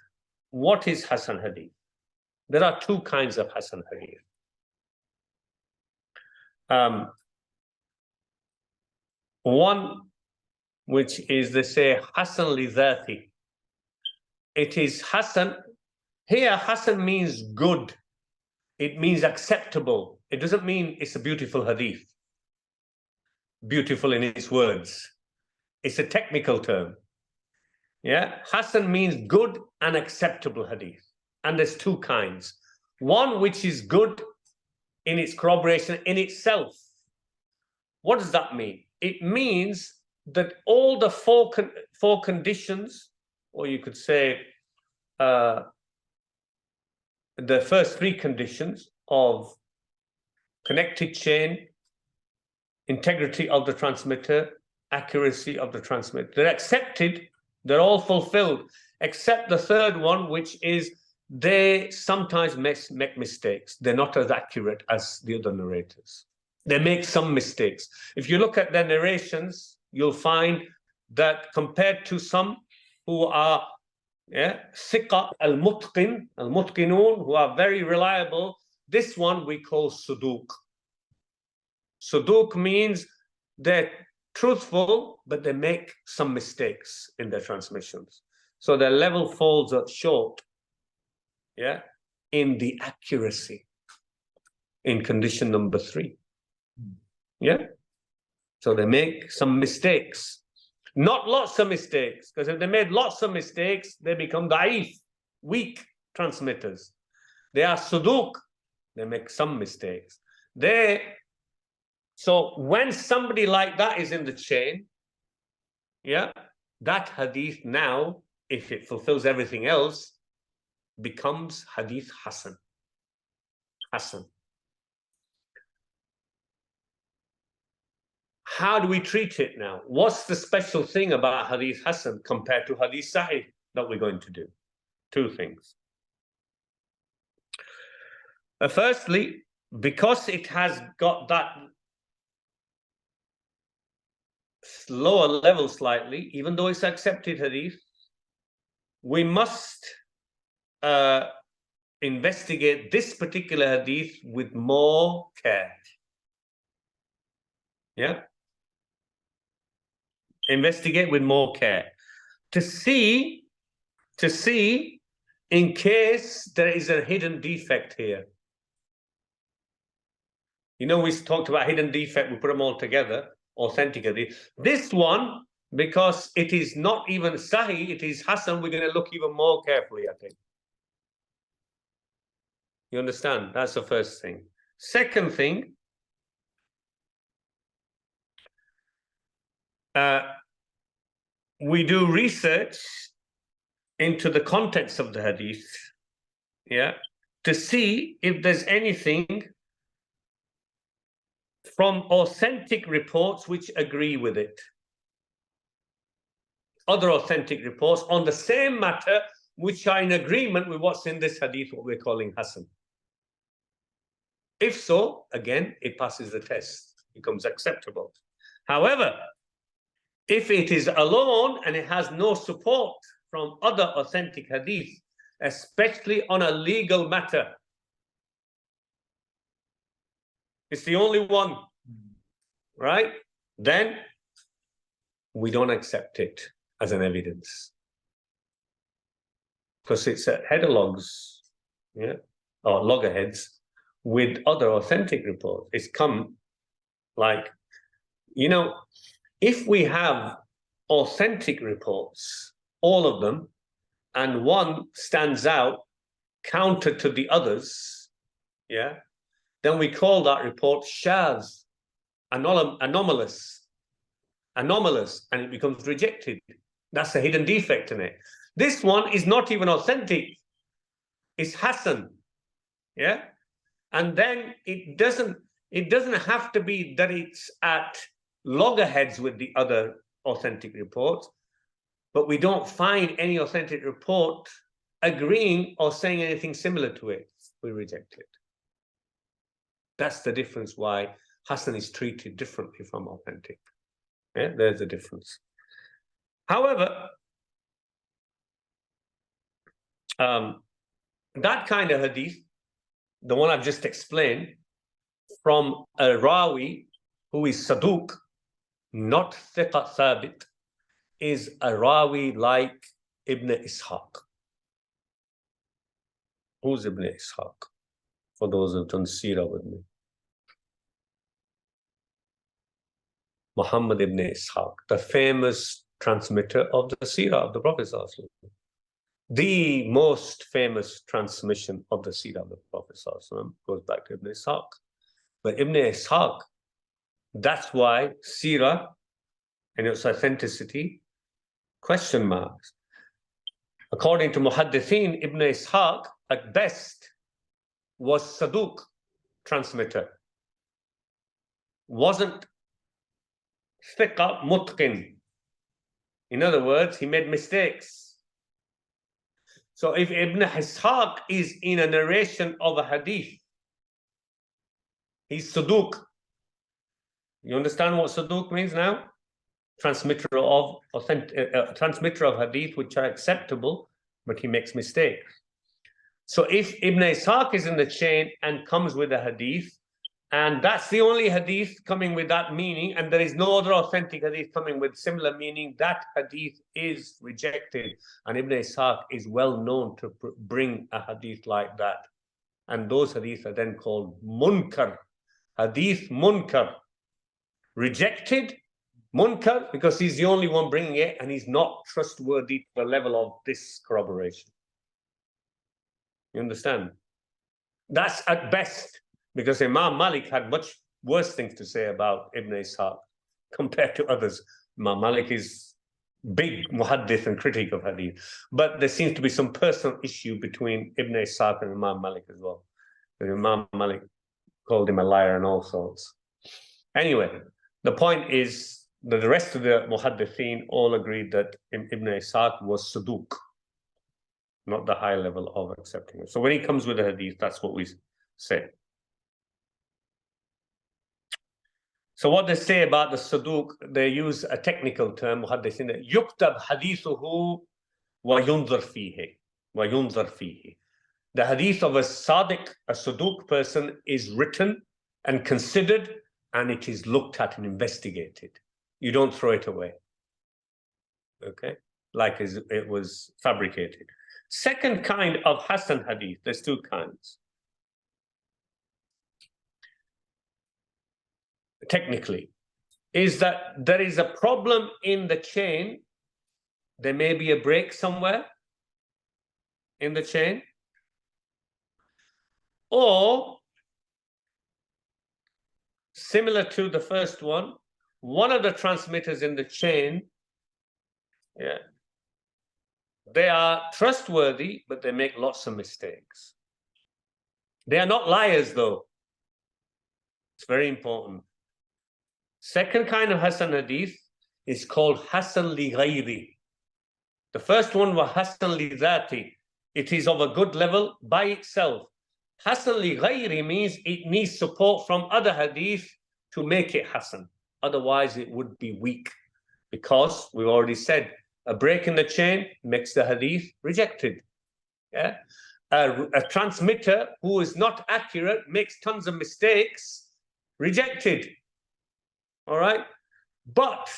What is Hasan Hadith? There are two kinds of Hasan Hadith. One, which is, they say, Hasan li dhati. It is Hasan. Here, Hasan means good. It means acceptable. It doesn't mean it's a beautiful hadith. Beautiful in its words. It's a technical term. Hasan means good and acceptable hadith. And there's two kinds. One which is good in its corroboration in itself. What does that mean? It means that all the four conditions, or you could say the first three conditions of connected chain, integrity of the transmitter, accuracy of the transmitter, they're accepted, they're all fulfilled, except the third one, which is they sometimes make mistakes. They're not as accurate as the other narrators. They make some mistakes. If you look at their narrations, you'll find that compared to some who are thiqa al-mutqinun, who are very reliable, this one we call suduq. Suduq means they're truthful, but they make some mistakes in their transmissions. So their level falls short, in the accuracy, in condition number 3. So they make some mistakes. Not lots of mistakes, because if they made lots of mistakes, they become da'if, weak transmitters. They are suduq, they make some mistakes. So when somebody like that is in the chain, that hadith now, if it fulfills everything else, becomes hadith Hasan. Hasan. How do we treat it now? What's the special thing about hadith Hasan compared to hadith Sahih that we're going to do? Two things. Firstly, because it has got that lower level slightly, even though it's accepted hadith, we must investigate this particular hadith with more care. Investigate with more care to see in case there is a hidden defect here. We talked about hidden defect, we put them all together. authentic hadith. This one, because it is not even Sahih, it is Hasan, we're going to look even more carefully, I think. You understand? That's the first thing. Second thing, we do research into the contents of the hadith, yeah, to see if there's anything from authentic reports which agree with it. Other authentic reports on the same matter which are in agreement with what's in this hadith, what we're calling Hasan. If so, again, it passes the test, becomes acceptable. However, if it is alone and it has no support from other authentic hadith, especially on a legal matter, it's the only one, right? Then we don't accept it as an evidence. Because it's at headalogs, yeah, or loggerheads with other authentic reports. It's come like, you know, if we have authentic reports, all of them, and one stands out counter to the others, yeah, then we call that report shaz, anomalous, and it becomes rejected. That's a hidden defect in it. This one is not even authentic. It's Hasan, yeah? And then it doesn't have to be that it's at loggerheads with the other authentic reports, but we don't find any authentic report agreeing or saying anything similar to it. We reject it. That's the difference why Hasan is treated differently from authentic. Yeah, there's a difference. However, that kind of hadith, the one I've just explained, from a rawi who is saduq, not thiqa thabit, is a rawi like Ibn Ishaq. Who's Ibn Ishaq? For those who've done seerah with me. Muhammad ibn Ishaq, the famous transmitter of the seerah of the Prophet. The most famous transmission of the seerah of the Prophet goes back to Ibn Ishaq. But Ibn Ishaq, that's why seerah and its authenticity, question marks. According to Muhaddithin, Ibn Ishaq, at best, was saduq, transmitter. Wasn't thiqa mutqin. In other words, he made mistakes. So if Ibn Ishaq is in a narration of a hadith, he's saduq. You understand what saduq means now? Transmitter of transmitter of hadith which are acceptable, but he makes mistakes. So if Ibn Ishaq is in the chain and comes with a hadith, and that's the only hadith coming with that meaning, and there is no other authentic hadith coming with similar meaning, that hadith is rejected. And Ibn Ishaq is well known to bring a hadith like that. And those hadiths are then called munkar. Hadith munkar. Rejected, munkar, because he's the only one bringing it, and he's not trustworthy to the level of this corroboration. You understand? That's at best, because Imam Malik had much worse things to say about Ibn Ishaq compared to others. Imam Malik is big muhaddith and critic of hadith. But there seems to be some personal issue between Ibn Ishaq and Imam Malik as well. Imam Malik called him a liar and all sorts. Anyway, the point is that the rest of the muhaddithin all agreed that Ibn Ishaq was saduq, not the high level of accepting it. So when he comes with a hadith, that's what we say. So what they say about the saduq, they use a technical term, muhaddithin, yuktab hadithuhu wa yunzar fihi, wa yunzar fihi. The hadith of a sadiq, a saduq person, is written and considered, and it is looked at and investigated. You don't throw it away, okay? Like it was fabricated. Second kind of Hasan hadith, there's two kinds. Technically, is that there is a problem in the chain. There may be a break somewhere in the chain, or similar to the first one of the transmitters in the chain, they are trustworthy, but they make lots of mistakes. They are not liars, though. It's very important. Second kind of Hasan Hadith is called Hasan li ghayri. The first one was Hasan li dhati. It is of a good level by itself. Hasan li ghayri means it needs support from other hadith to make it Hasan. Otherwise, it would be weak, because we've already said a break in the chain makes the hadith rejected. Yeah, a transmitter who is not accurate, makes tons of mistakes, rejected. All right, but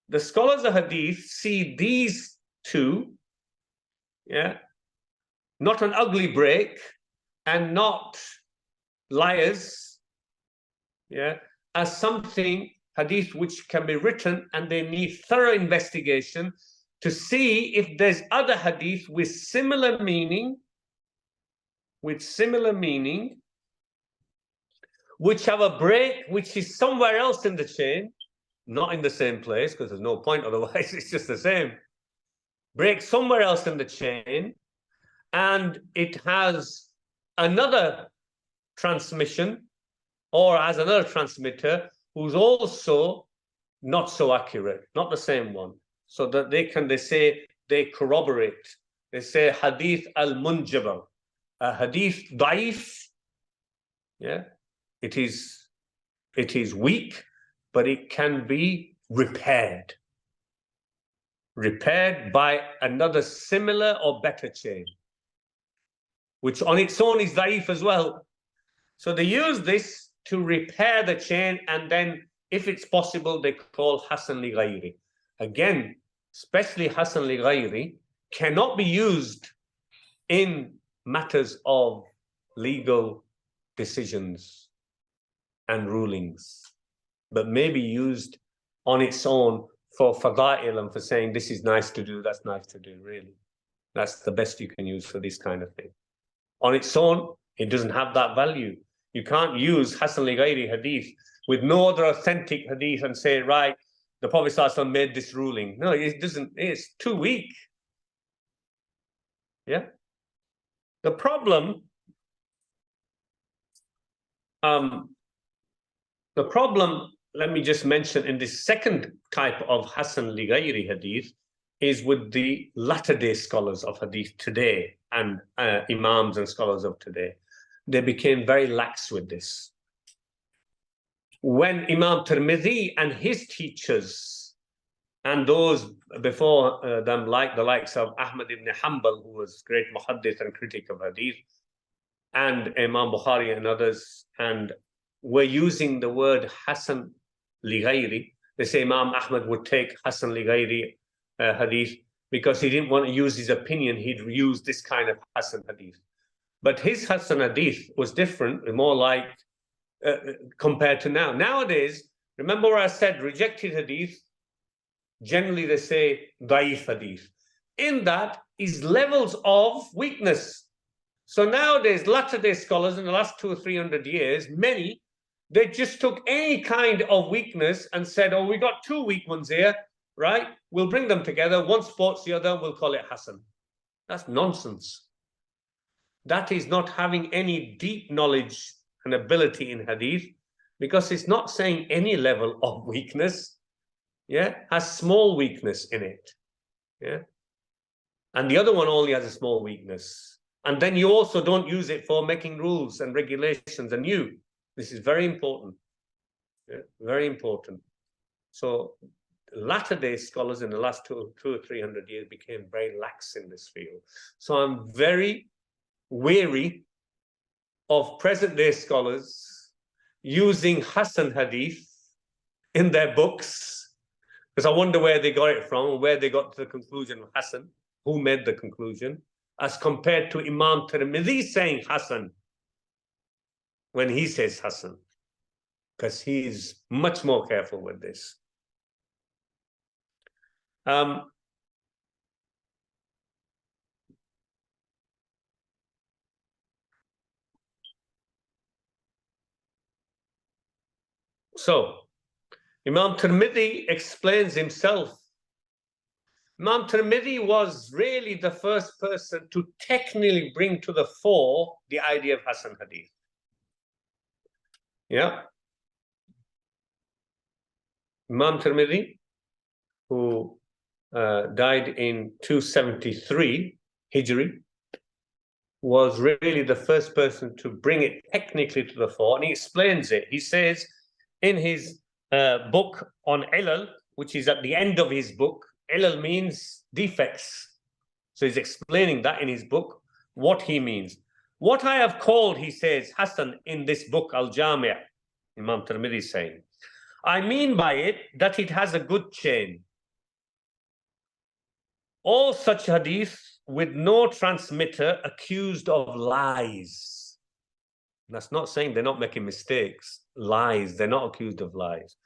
the scholars of hadith see these two, not an ugly break and not liars, as something, hadith, which can be written, and they need thorough investigation to see if there's other hadith with similar meaning, which have a break which is somewhere else in the chain, not in the same place, because there's no point, otherwise it's just the same. Break somewhere else in the chain, and it has another transmission, or has another transmitter who's also not so accurate, not the same one, so that they corroborate. They say hadith al-munjabar, a hadith da'if, it is weak, but it can be repaired by another similar or better chain, which on its own is da'if as well. So they use this to repair the chain, and then, if it's possible, they call Hasan li ghayri. Again, especially Hasan li ghayri cannot be used in matters of legal decisions and rulings, but may be used on its own for fada'il and for saying this is nice to do, that's nice to do, really. That's the best you can use for this kind of thing. On its own, it doesn't have that value. You can't use Hasan li ghayri hadith with no other authentic hadith and say, right, the Prophet ﷺ made this ruling. No, it doesn't. It's too weak. Yeah. The problem, let me just mention, in this second type of Hasan li ghayri hadith is with the latter-day scholars of hadith today, and imams and scholars of today. They became very lax with this. When Imam Tirmidhi and his teachers, and those before them, like the likes of Ahmad ibn Hanbal, who was great muhaddith and critic of hadith, and Imam Bukhari and others, and were using the word Hasan li ghayri, they say Imam Ahmad would take Hasan li ghayri hadith because he didn't want to use his opinion. He'd use this kind of Hasan hadith. But his Hasan hadith was different, more like compared to now. Nowadays, remember what I said, rejected hadith, generally they say da'if hadith. In that is levels of weakness. So nowadays, latter-day scholars in the last 200 or 300 years, many, they just took any kind of weakness and said, oh, we got two weak ones here, right? We'll bring them together. One supports the other, we'll call it Hasan. That's nonsense. That is not having any deep knowledge and ability in hadith, because it's not saying any level of weakness, has small weakness in it, and the other one only has a small weakness. And then you also don't use it for making rules and regulations anew. This is very important, very important. So latter-day scholars in the last 200 or 300 years became very lax in this field. So I'm very wary of present-day scholars using Hasan hadith in their books, because I wonder where they got it from, where they got to the conclusion of Hasan, who made the conclusion, as compared to Imam Tirmidhi saying Hasan when he says Hasan. because he's much more careful with this. So, Imam Tirmidhi explains himself. Imam Tirmidhi was really the first person to technically bring to the fore the idea of Hasan Hadith. Yeah. Imam Tirmidhi, who died in 273 Hijri, was really the first person to bring it technically to the fore, and he explains it. He says in his book on Ilal, which is at the end of his book, Ilal means defects. So he's explaining that in his book, what he means. What I have called, he says, Hasan in this book, Al-Jami', Imam Tirmidhi is saying, I mean by it that it has a good chain. All such hadith with no transmitter accused of lies. That's not saying they're not making mistakes. Lies, they're not accused of lies.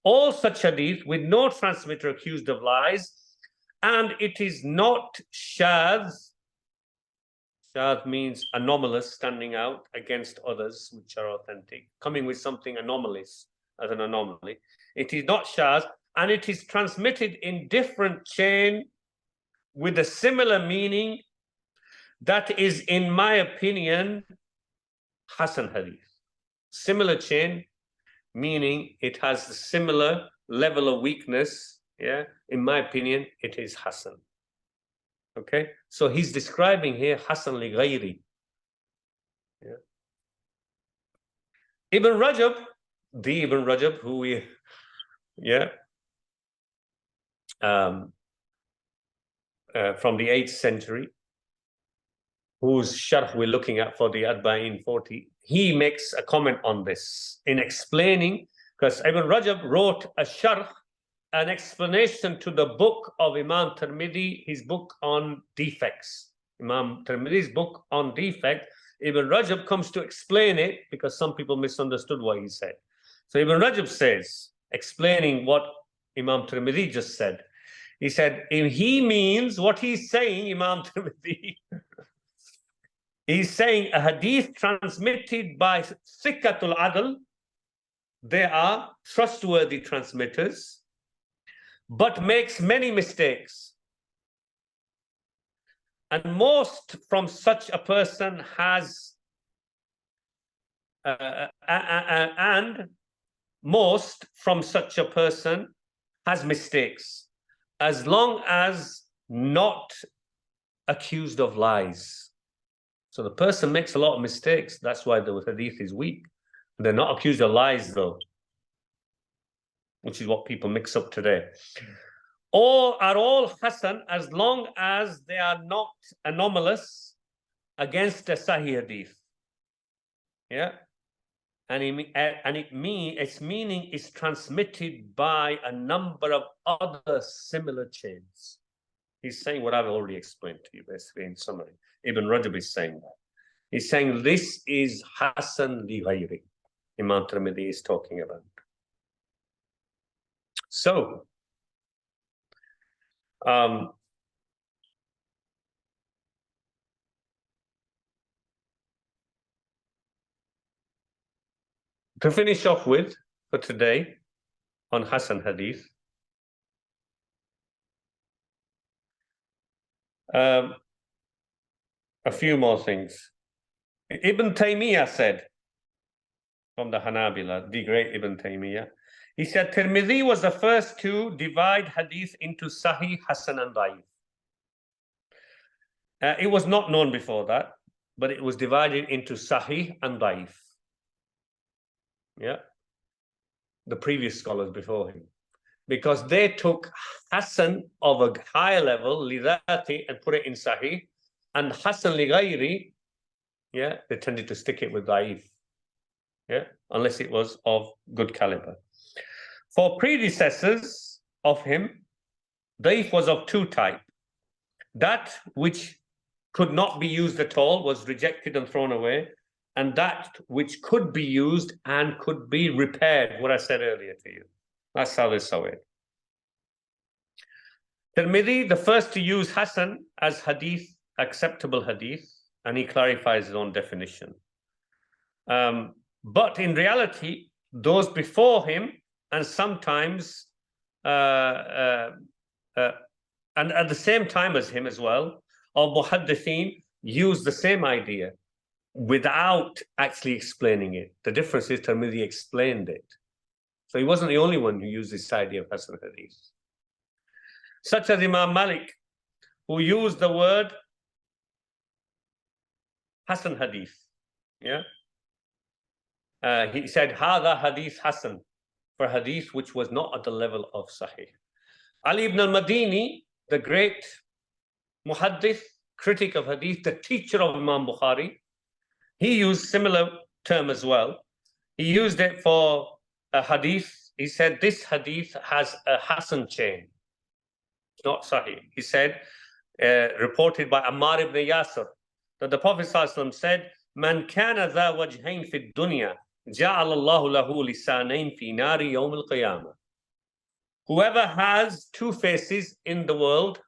All such hadith with no transmitter accused of lies, and it is not shadh. Shadh means anomalous, standing out against others which are authentic, coming with something anomalous as an anomaly. It is not shadh, and it is transmitted in different chain with a similar meaning. That is, in my opinion, Hasan Hadith. Similar chain, meaning it has a similar level of weakness. Yeah, in my opinion, it is Hasan. Okay, so he's describing here Hasan li ghayri. Yeah. Ibn Rajab, the Ibn Rajab, who we, from the 8th century, whose sharh we're looking at for the Arba'in 40, he makes a comment on this in explaining, because Ibn Rajab wrote a sharh, an explanation to the book of Imam Tirmidhi, his book on defects. Imam Tirmidhi's book on defect, Ibn Rajab comes to explain it because some people misunderstood what he said. So Ibn Rajab says, explaining what Imam Tirmidhi just said, he said, if he means what he's saying, Imam Tirmidhi, he's saying a hadith transmitted by Sikkatul Adl, they are trustworthy transmitters, but makes many mistakes. And most from such a person has, mistakes, as long as not accused of lies. So the person makes a lot of mistakes. That's why the hadith is weak. They're not accused of lies, though, which is what people mix up today. Or are all Hasan as long as they are not anomalous against a Sahih hadith. Yeah, and its meaning is transmitted by a number of other similar chains. He's saying what I've already explained to you, basically, in summary. Ibn Rajab is saying that. He's saying this is Hasan li ghayri. Imam Tirmidhi is talking about. So, to finish off with for today on Hasan Hadith, a few more things. Ibn Taymiyyah said, from the Hanabila, the great Ibn Taymiyyah, he said, Tirmidhi was the first to divide hadith into Sahih, Hasan, and Da'if. It was not known before that, but it was divided into Sahih and Da'if. Yeah, the previous scholars before him, because they took Hasan of a higher level, lidati, and put it in Sahih, and Hasan li ghayri, yeah, they tended to stick it with Da'if. Yeah, unless it was of good caliber. For predecessors of him, Da'if was of two types. That which could not be used at all was rejected and thrown away, and that which could be used and could be repaired, what I said earlier to you. That's how they saw it. Tirmidhi, the first to use Hasan as hadith, acceptable hadith, and he clarifies his own definition. But in reality, those before him, and sometimes, and at the same time as him as well, or muhaddithin, use the same idea without actually explaining it. The difference is Tirmidhi explained it. So he wasn't the only one who used this idea of Hasan hadith. Such as Imam Malik, who used the word Hasan hadith. Yeah. He said, Hada hadith Hasan, for hadith which was not at the level of Sahih. Ali ibn al-Madini, the great muhaddith, critic of hadith, the teacher of Imam Bukhari, he used similar term as well. He used it for a hadith. He said, this hadith has a Hasan chain. It's not Sahih. He said, reported by Ammar ibn Yasir, that the Prophet ﷺ said, Man kana dha wajhain fi dunya, ja'ala Allahu lahu lisanain fi nari yawm al-qiyamah. Whoever has two faces in the world,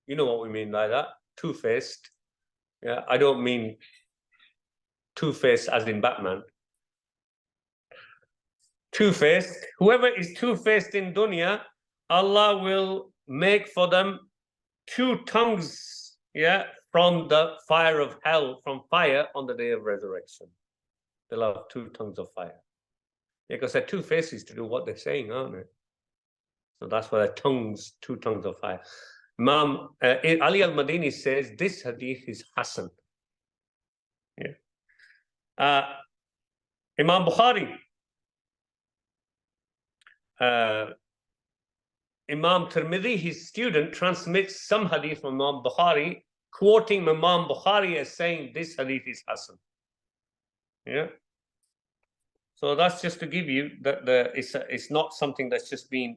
you know what we mean by that, two-faced. Yeah, I don't mean two-faced as in Batman. Two-faced. Whoever is two-faced in dunya, Allah will make for them two tongues, yeah, from the fire of hell, from fire on the day of resurrection. They'll have two tongues of fire. Yeah, because they're two faces to do what they're saying, aren't they? So that's why they're tongues, two tongues of fire. Imam Ali al-Madini says this hadith is Hasan. Yeah. Imam Bukhari, Imam Tirmidhi, his student, transmits some hadith from Imam Bukhari, quoting Imam Bukhari as saying this hadith is Hasan. Yeah. So that's just to give you that it's not something that's just been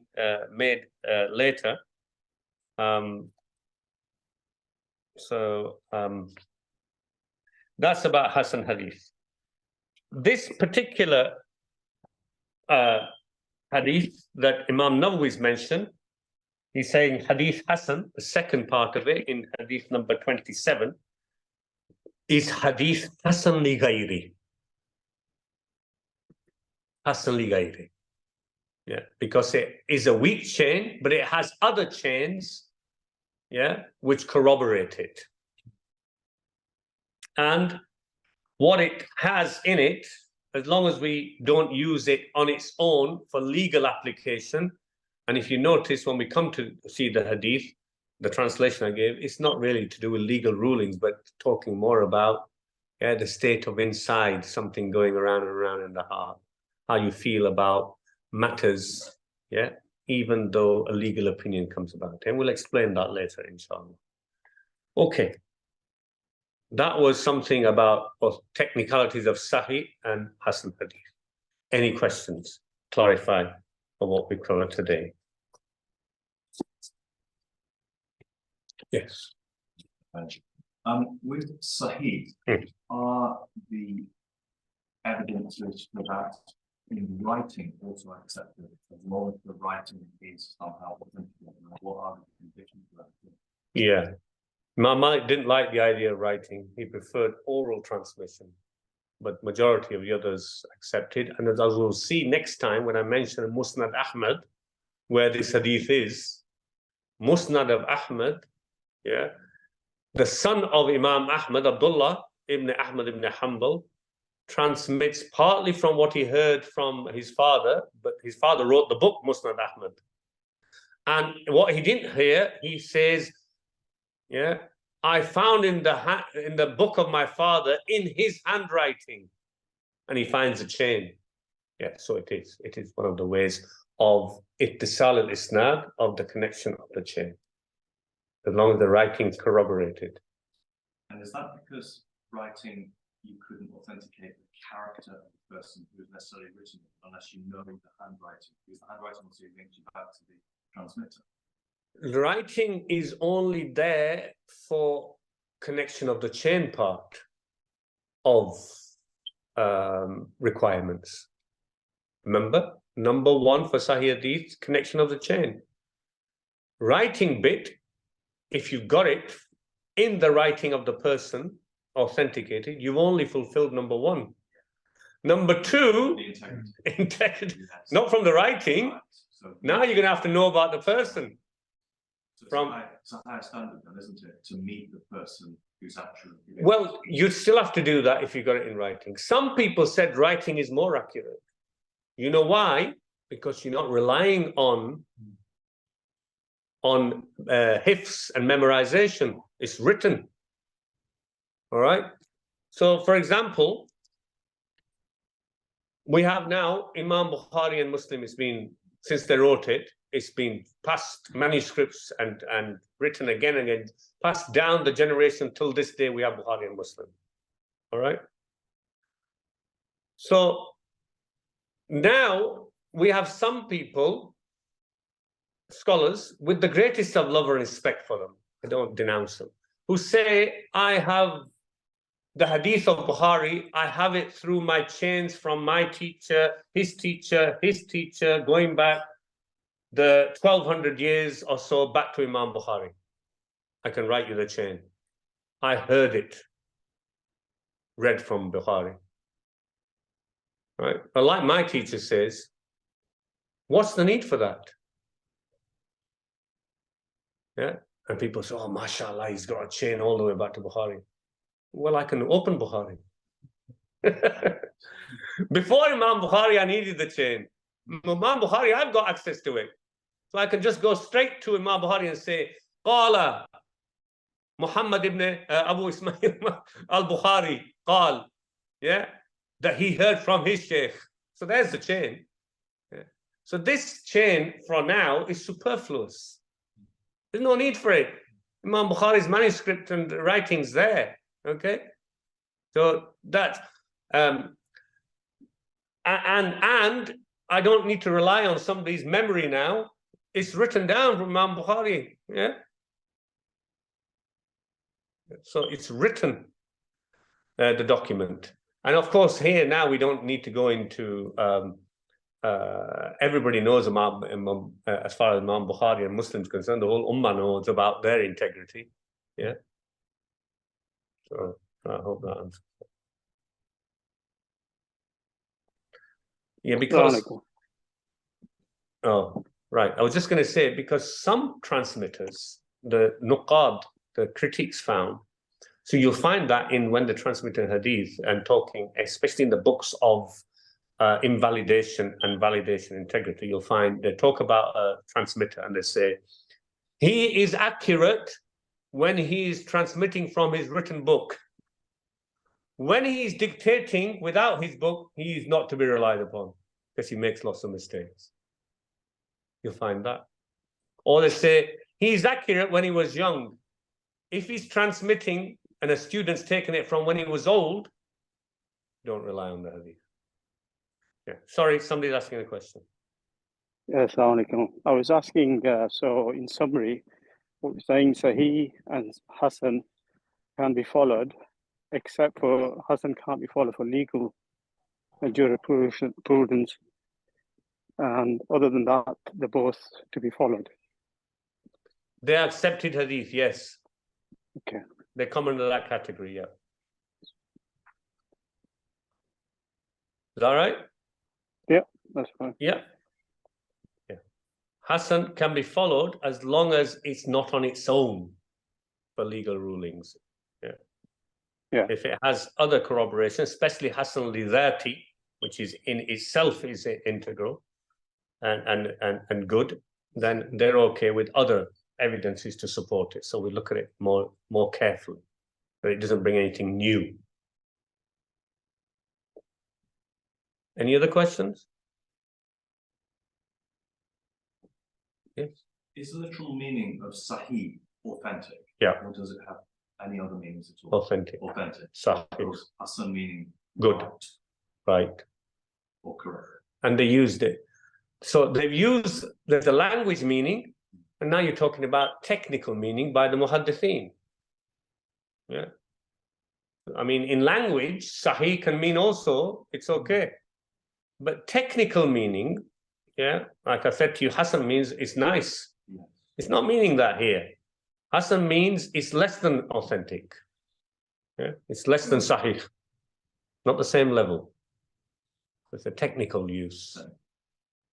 made later. That's about Hasan hadith. This particular hadith that Imam Nawawi's mentioned, he's saying hadith Hasan, the second part of it in hadith number 27, is hadith Hasan li ghayri. Hasan li ghayri. Yeah, because it is a weak chain, but it has other chains, yeah, which corroborate it. And what it has in it, as long as we don't use it on its own for legal application, and if you notice when we come to see the hadith, the translation I gave, it's not really to do with legal rulings, but talking more about the state of inside, something going around and around in the heart, how you feel about matters, yeah, even though a legal opinion comes about. And we'll explain that later, inshallah. Okay. That was something about technicalities of Sahih and Hasan hadith. Any questions? Clarify for what we covered today. Yes. With Sahih, are the evidences for that in writing also accepted, as long as the writing is somehow authentic? What are the conditions for that? Yeah. Imam Malik didn't like the idea of writing. He preferred oral transmission, but majority of the others accepted. And as we'll see next time when I mention Musnad Ahmad, where this hadith is, Musnad of Ahmad, yeah, the son of Imam Ahmad, Abdullah ibn Ahmad ibn Hanbal, transmits partly from what he heard from his father, but his father wrote the book Musnad Ahmad. And what he didn't hear, he says, yeah, I found in the book of my father in his handwriting, and he finds a chain. Yeah, so it is. It is one of the ways of ittisal al-isnad, of the connection of the chain, as long as the writing is corroborated. And is that because writing, you couldn't authenticate the character of the person who is necessarily written it unless you know the handwriting? Because the handwriting also links you back to the transmitter. Writing is only there for connection of the chain part. of requirements. Remember, number one for Sahih Hadith, connection of the chain. Writing bit, if you've got it in the writing of the person authenticated, you've only fulfilled number one. Number two, integrity, not from the writing. So Now you're going to have to know about the person. it's a higher standard, then, isn't it, to meet the person who's actually. Well, you'd still have to do that if you got it in writing. Some people said writing is more accurate. You know why? Because you're not relying on hifz and memorization. It's written. All right. So, for example, we have now Imam Bukhari and Muslim. It's been, since they wrote it, it's been passed manuscripts and written again and again, passed down the generation till this day. We have Bukhari and Muslim. All right. So now we have some people, scholars, with the greatest of love and respect for them, I don't denounce them, who say, I have the Hadith of Bukhari, I have it through my chains from my teacher, his teacher, going back the 1200 years or so back to Imam Bukhari. I can write you the chain. I heard it read from Bukhari. Right? But like my teacher says, what's the need for that? Yeah. And people say, oh, mashallah, he's got a chain all the way back to Bukhari. Well, I can open Bukhari. Before Imam Bukhari, I needed the chain. Imam Bukhari, I've got access to it. So I can just go straight to Imam Bukhari and say, Qala Muhammad ibn Abu Ismail al-Bukhari, Qal. Yeah, that he heard from his sheikh. So there's the chain. Yeah. So this chain for now is superfluous. There's no need for it. Imam Bukhari's manuscript and writings there. Okay, so that and I don't need to rely on somebody's memory now. It's written down from Imam Bukhari. Yeah, so it's written, the document. And of course, here now we don't need to go into. Everybody knows Imam, as far as Imam Bukhari and Muslims concerned, the whole Ummah knows about their integrity. Yeah. So I hope that answers. Yeah, because oh, right. I was just going to say, because some transmitters, the nuqad, the critics found, so you'll find that in when they're transmitting hadith and talking, especially in the books of invalidation and validation integrity, you'll find they talk about a transmitter and they say, he is accurate when he is transmitting from his written book. When he is dictating without his book, he is not to be relied upon because he makes lots of mistakes. You'll find that. Or they say, he is accurate when he was young. If he's transmitting and a student's taking it from when he was old, don't rely on the hadith. Yeah. Sorry, somebody's asking a question. Yes, I was asking, so in summary, what we're saying, Sahih and Hassan can be followed, except for Hassan can't be followed for legal jurisprudence. And other than that, they're both to be followed. They accepted hadith, yes. Okay. They come under that category, yeah. Is that right? Yeah, that's fine. Yeah. Yeah. Hassan can be followed as long as it's not on its own for legal rulings. Yeah. Yeah. If it has other corroboration, especially Hassan al-Dhati, which is in itself is integral and good, then they're okay with other evidences to support it. So we look at it more carefully, but it doesn't bring anything new. Any other questions? Yes. Is the literal meaning of Sahih authentic? Yeah. Or does it have any other meanings at all? Authentic. Authentic. Sahih. Hassan meaning good, right? Or correct. And they used it. So they've used the language meaning, and now you're talking about technical meaning by the muhaddithin. Yeah. I mean, in language, sahih can mean also it's okay. But technical meaning, yeah, like I said to you, Hasan means it's nice. Yes. It's not meaning that here. Hasan means it's less than authentic. Yeah, it's less than sahih. Not the same level. It's a technical use.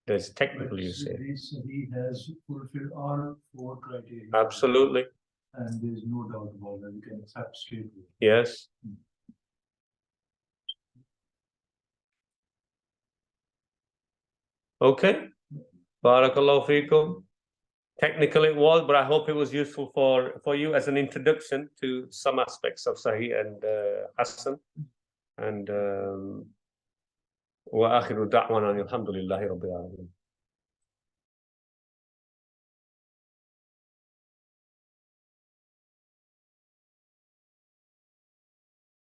There's technical use here. He has fulfilled all 4 criteria. Absolutely. And there's no doubt about that. You can accept straight away. Yes. Okay. Barakallahu feekum. Technical it was, but I hope it was useful for you as an introduction to some aspects of Sahih and Hasan. And wa akhiru da'wana alhamdulillahi rabbil alamin.